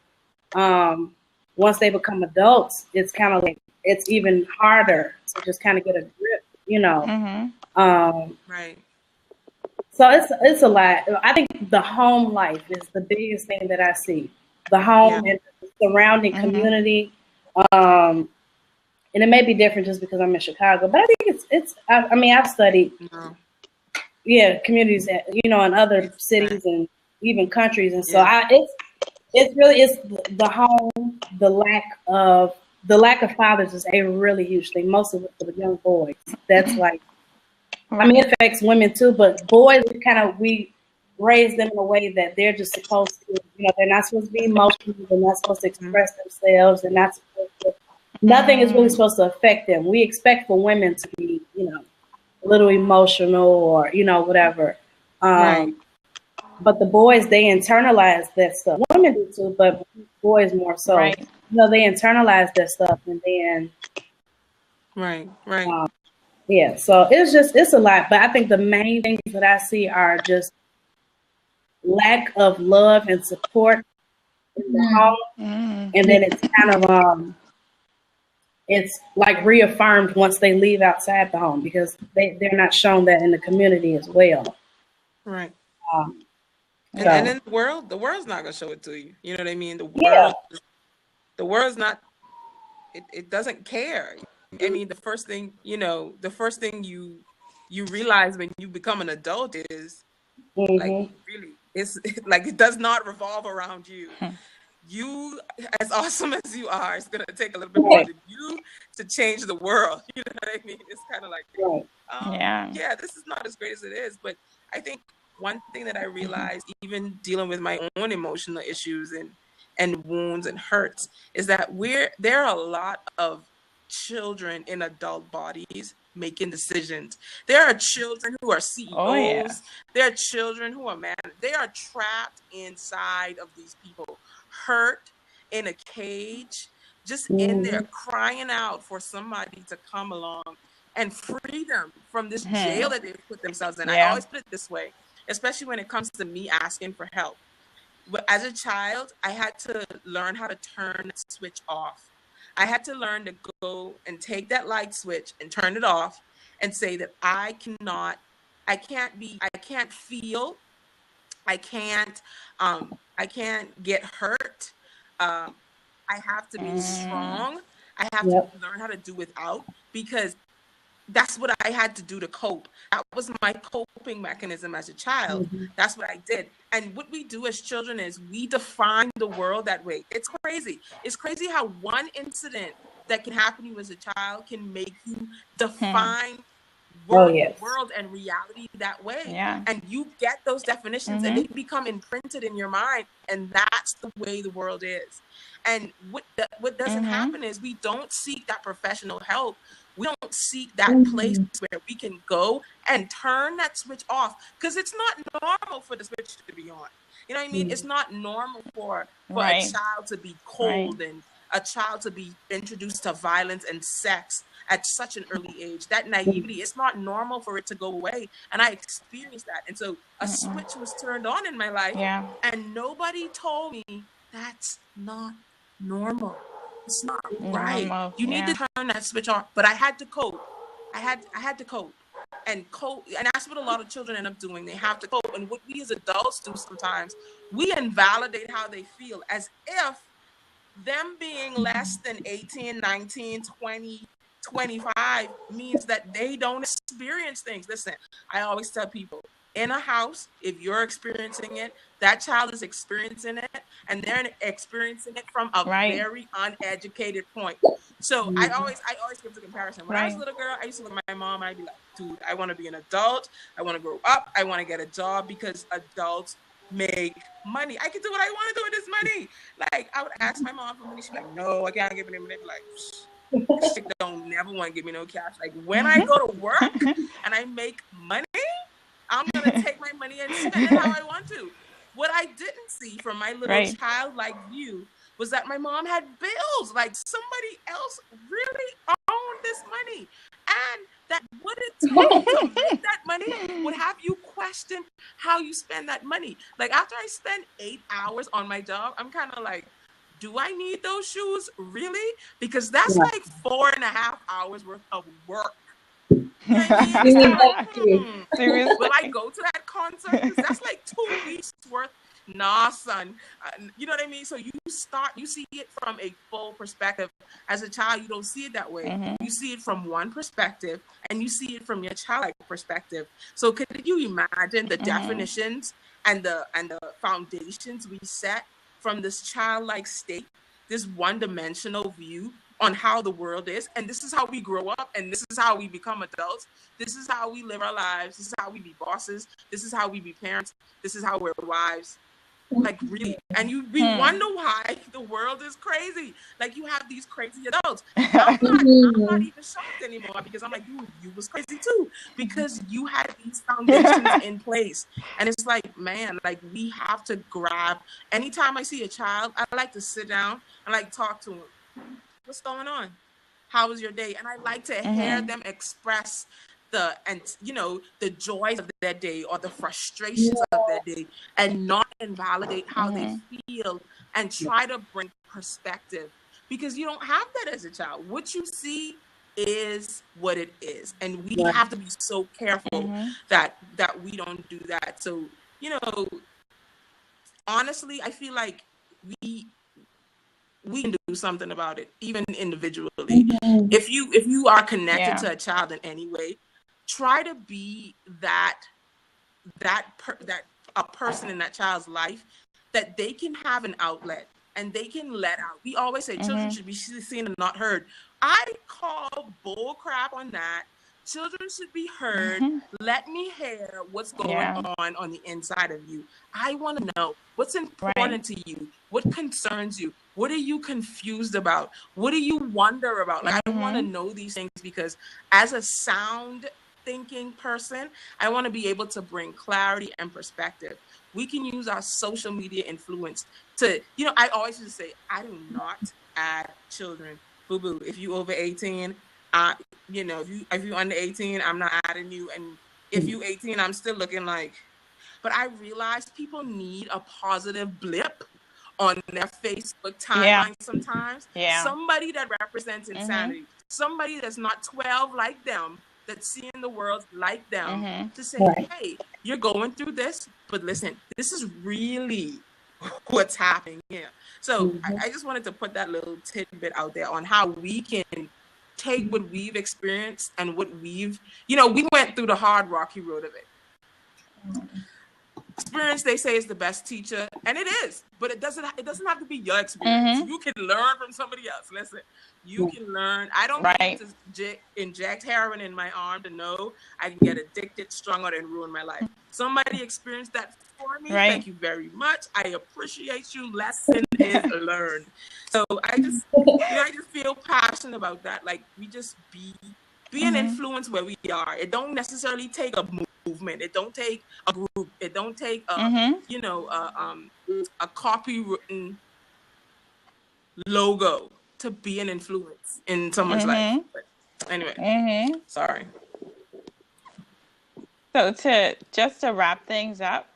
once they become adults, it's kind of like, it's even harder to just kind of get a grip, you know. So it's a lot. I think the home life is the biggest thing that I see. The home and the surrounding community. And it may be different just because I'm in Chicago, but I think I mean, I've studied, communities, you know, in other cities and even countries. And so it's really the home, the lack of fathers is a really huge thing, mostly for the young boys. That's like, I mean, it affects women too, but boys, we raise them in a way that they're just supposed to, you know, they're not supposed to be emotional, they're not supposed to express themselves, they're not supposed to, nothing is really supposed to affect them. We expect for women to be, you know, a little emotional or, you know, whatever. But the boys, they internalize that stuff. Women do too, but boys more so. You know, they internalize that stuff, and then Yeah, so it's a lot, but I think the main things that I see are just lack of love and support in the home, and then it's kind of it's like reaffirmed once they leave outside the home because they're not shown that in the community as well. Right. Um, And so in the world's not gonna show it to you. You know what I mean? yeah, The world's not. It doesn't care. I mean, the first thing you realize when you become an adult is like hmm really it's like it does not revolve around you. You, as awesome as you are, it's gonna take a little bit more right, than you to change the world. You know what I mean? It's kind of like, right, Yeah. yeah, this is not as great as it is. But I think one thing that I realized, even dealing with my own emotional issues and wounds and hurts, is that there are a lot of children in adult bodies making decisions. There are children who are Oh yeah. CEOs. There are children who are they are trapped inside of these people, hurt in a cage, just in there hmm crying out for somebody to come along and free them from this jail that they've put themselves in. I Yeah. always put it this way, especially when it comes to me asking for help. As a child, I had to learn how to turn that switch off. I had to learn to go and take that light switch and turn it off and say that I can't feel, I can't get hurt. Um, I have to be strong. I have to yep, learn how to do without because that's what I had to do to cope. That was my coping mechanism as a child. hmm That's what I did. And what we do as children is we define the world that way. It's crazy. It's crazy how one incident that can happen to you as a child can make you define oh the yes, world and reality that way. Yeah. And you get those definitions and they become imprinted in your mind. And that's the way the world is. And what doesn't happen is we don't seek that professional help. We don't seek that place where we can go and turn that switch off because it's not normal for the switch to be on. You know what I mean? It's not normal for a Right. child to be Right. cold and a child to be introduced to violence and sex at such an early age. That naivety, it's not normal for it to go away. And I experienced that. And so a switch was turned on in my life Yeah. and nobody told me that's not normal. It's not right. Normal. You need to Yeah. turn that switch on. But I had to cope. I had to cope. And cope, and that's what a lot of children end up doing. They have to cope. And what we as adults do sometimes, we invalidate how they feel as if them being less than 18, 19, 20, 25 means that they don't experience things. Listen, I always tell people in a house, if you're experiencing it, that child is experiencing it, and they're experiencing it from a Right. very uneducated point. So I always give the comparison. When I was a Right. little girl, I used to look at my mom and I'd be like, dude, I want to be an adult. I want to grow up. I want to get a job because adults make money. I can do what I want to do with this money. Like I would ask my mom for money. She'd be like, no, I can't give it money. Like, this chick don't never want to give me no cash. Like when I go to work and I make money, I'm gonna take my money and spend it how I want to. What I didn't see from my little Right. childlike view was that my mom had bills. Like somebody else really owned this money. And that what it took to make that money would have you question how you spend that money. Like after I spend 8 hours on my job, I'm kind of like, do I need those shoes? Really? Because that's yeah, like 4.5 hours worth of work. You know what I mean? You It's need kind of that like, too. Seriously. will I go to that concert? Because that's like 2 weeks worth. Nah, son. You know what I mean? So you see it from a full perspective. As a child, you don't see it that way. You see it from one perspective, and you see it from your childlike perspective. So could you imagine the definitions and the foundations we set from this childlike state, this one-dimensional view on how the world is, and this is how we grow up, and this is how we become adults. This is how we live our lives. This is how we be bosses. This is how we be parents. This is how we're wives. Like really, and we wonder why the world is crazy. Like you have these crazy adults. I'm not even shocked anymore because I'm like, dude, you was crazy too because you had these foundations in place. And it's like, man, like we have to grab. Anytime I see a child, I like to sit down and like talk to him. What's going on? how was your day? And I like to hear them express the joys of their day or the frustrations of their day, and not invalidate how they feel, and try to bring perspective, because you don't have that as a child. What you see is what it is, and we have to be so careful that we don't do that. So, honestly, I feel like we can do something about it, even individually. If you are connected to a child in any way, try to be that a person in that child's life that they can have an outlet and they can let out. We always say children should be seen and not heard. I call bull crap on that. Children should be heard. Let me hear what's going on the inside of you. I want to know what's important to you. What concerns you? What are you confused about? What do you wonder about? Like, I want to know these things, because as a sound thinking person, I want to be able to bring clarity and perspective. We can use our social media influence to, I always used to say, I do not add children. Boo-boo, if you over 18, if you under 18, I'm not adding you. And if you 18, I'm still looking like, but I realized people need a positive blip on their Facebook timeline sometimes. Somebody that represents insanity, somebody that's not 12 like them, that's seeing the world like them, to say, hey, you're going through this, but listen, this is really what's happening here. So I just wanted to put that little tidbit out there on how we can take what we've experienced and what we went through the hard, rocky road of it. Experience, they say, is the best teacher, and it is, but it doesn't have to be your experience. You can learn from somebody else. Listen, you can learn. I don't need to inject heroin in my arm to know I can get addicted, strung out, and ruin my life. Somebody experienced that for me. Thank you very much. I appreciate you. Lesson is learned. So I just feel passionate about that. Like, we just be an influence where we are. It don't necessarily take a movement. It don't take a group. It don't take a copywritten logo to be an influence in someone's life. But anyway, sorry. So to wrap things up,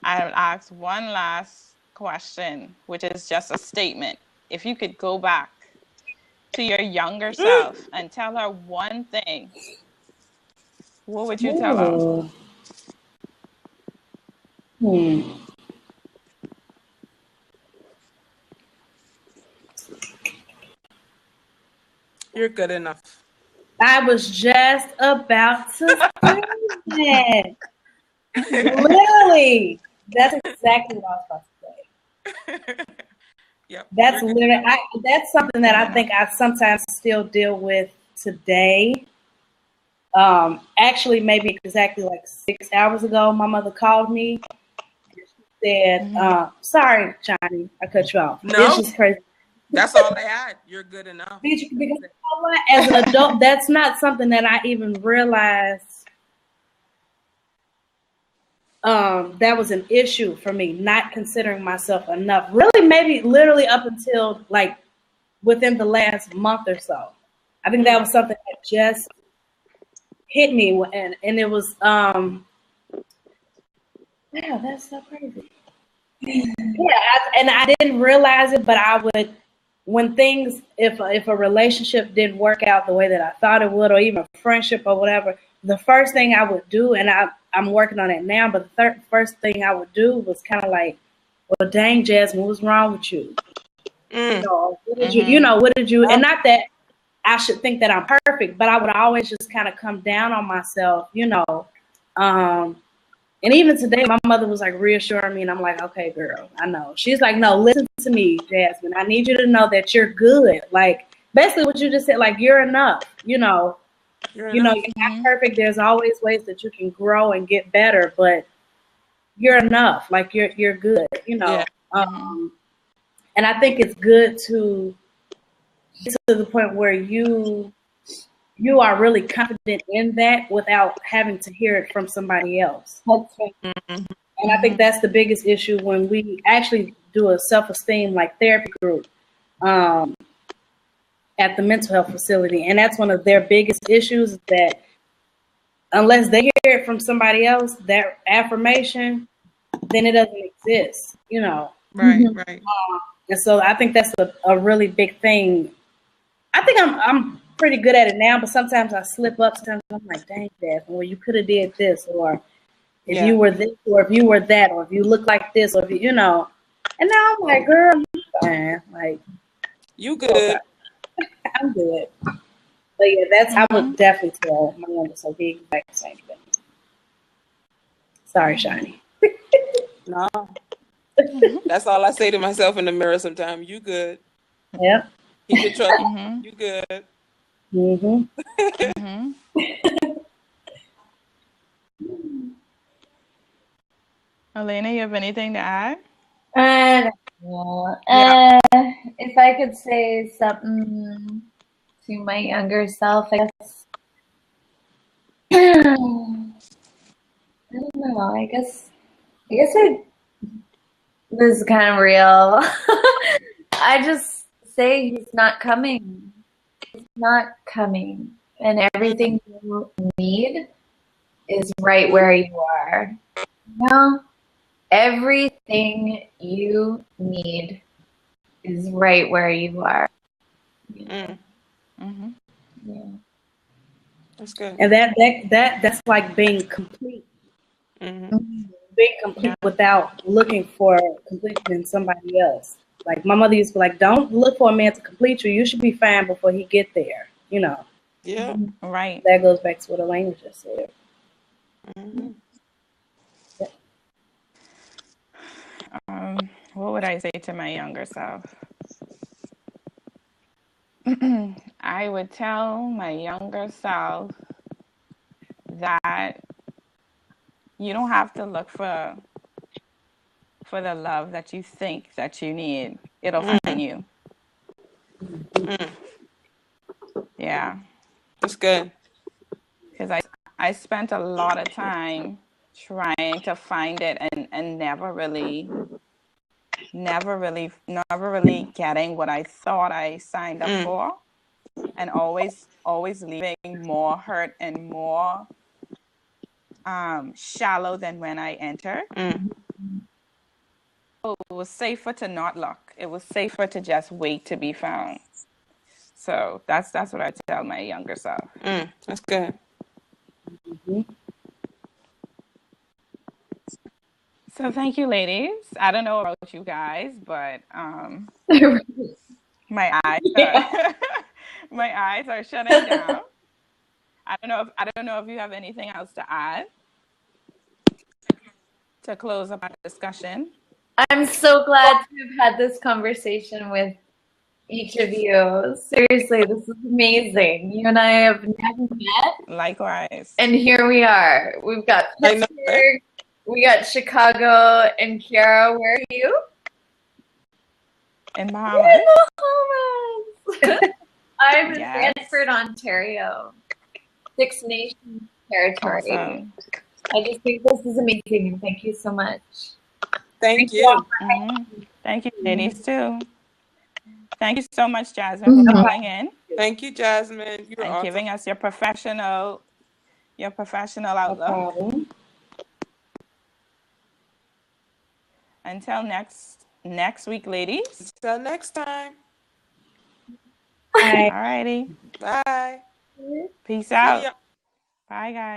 I'll ask one last question, which is just a statement. If you could go back to your younger self and tell her one thing, what would you tell her? You're good enough. I was just about to say that. Literally, that's exactly what I was about to say. Yep. That's literally, that's something that I think I sometimes still deal with today. Actually, maybe exactly like 6 hours ago, my mother called me. She said, sorry, Johnny, I cut you off. No, it's just crazy. That's all I had. You're good enough. Because as an adult, that's not something that I even realized that was an issue for me, not considering myself enough. Really, maybe literally up until like within the last month or so. I think that was something that just hit me, and it was that's so crazy. And I didn't realize it, but I would, when things, if a relationship didn't work out the way that I thought it would, or even a friendship or whatever, the first thing I would do, and I'm working on it now, but the first thing I would do was kind of like, well, dang, Jasmine, what's wrong with you? What did you, and not that I should think that I'm perfect, but I would always just kind of come down on myself, and even today, my mother was like reassuring me, and I'm like, okay, girl, I know. She's like, no, listen to me, Jasmine. I need you to know that you're good. Like, basically what you just said, like, you're enough, you're not perfect. There's always ways that you can grow and get better, but you're enough. Like, you're good, Yeah. And I think it's good to get to the point where you are really confident in that without having to hear it from somebody else. And I think that's the biggest issue when we actually do a self-esteem like therapy group. at the mental health facility. And that's one of their biggest issues, is that unless they hear it from somebody else, that affirmation, then it doesn't exist, you know. Right, right. And so I think that's a really big thing. I think I'm pretty good at it now, but sometimes I slip up. Sometimes I'm like, dang, Dad, well, you could have did this, or if you were this, or if you were that, or if you look like this, or if you know. And now I'm like, girl, you fine. Like, you good. Okay. I'm good. But yeah, I would definitely tell my youngest so the exact same thing. Sorry, Shiny. No. That's all I say to myself in the mirror sometimes. You good. Yep. Keep it trucking. You good. Elena, you have anything to add? I don't know. If I could say something to my younger self, I guess. I don't know. I guess this is kind of real. I just say he's not coming. He's not coming. And everything you need is right where you are. You know? Everything you need is right where you are. Yeah. That's good. And that's like being complete. Being complete without looking for completion in somebody else. Like my mother used to be like, don't look for a man to complete you. You should be fine before he get there. You know. Yeah. Right. That goes back to what Elena just said. What would I say to my younger self? I would tell my younger self that you don't have to look for the love that you think that you need. It'll find you. Yeah. That's good. Because I spent a lot of time trying to find it and never really getting what I thought I signed up for, and always leaving more hurt and more shallow than when I entered. So it was safer to not look. It was safer to just wait to be found. So that's what I tell my younger self. That's good. So thank you, ladies. I don't know about you guys, but my eyes are shutting down. I don't know if you have anything else to add to close up our discussion. I'm so glad to have had this conversation with each of you. Seriously, this is amazing. You and I have never met. Likewise. And here we are. We've got Pittsburgh, we got Chicago, and Kiara, where are you? In Bahamas. I'm in Brantford, Ontario. Six Nations territory. Awesome. I just think this is amazing, and thank you so much. Thank you. Thank you, ladies, too. Thank you so much, Jasmine, for calling in. Thank you, Jasmine. You're awesome. Giving us your professional outlook. No problem. Until next week, ladies. Until next time. Bye. Alrighty. Bye. Peace out. Bye, guys.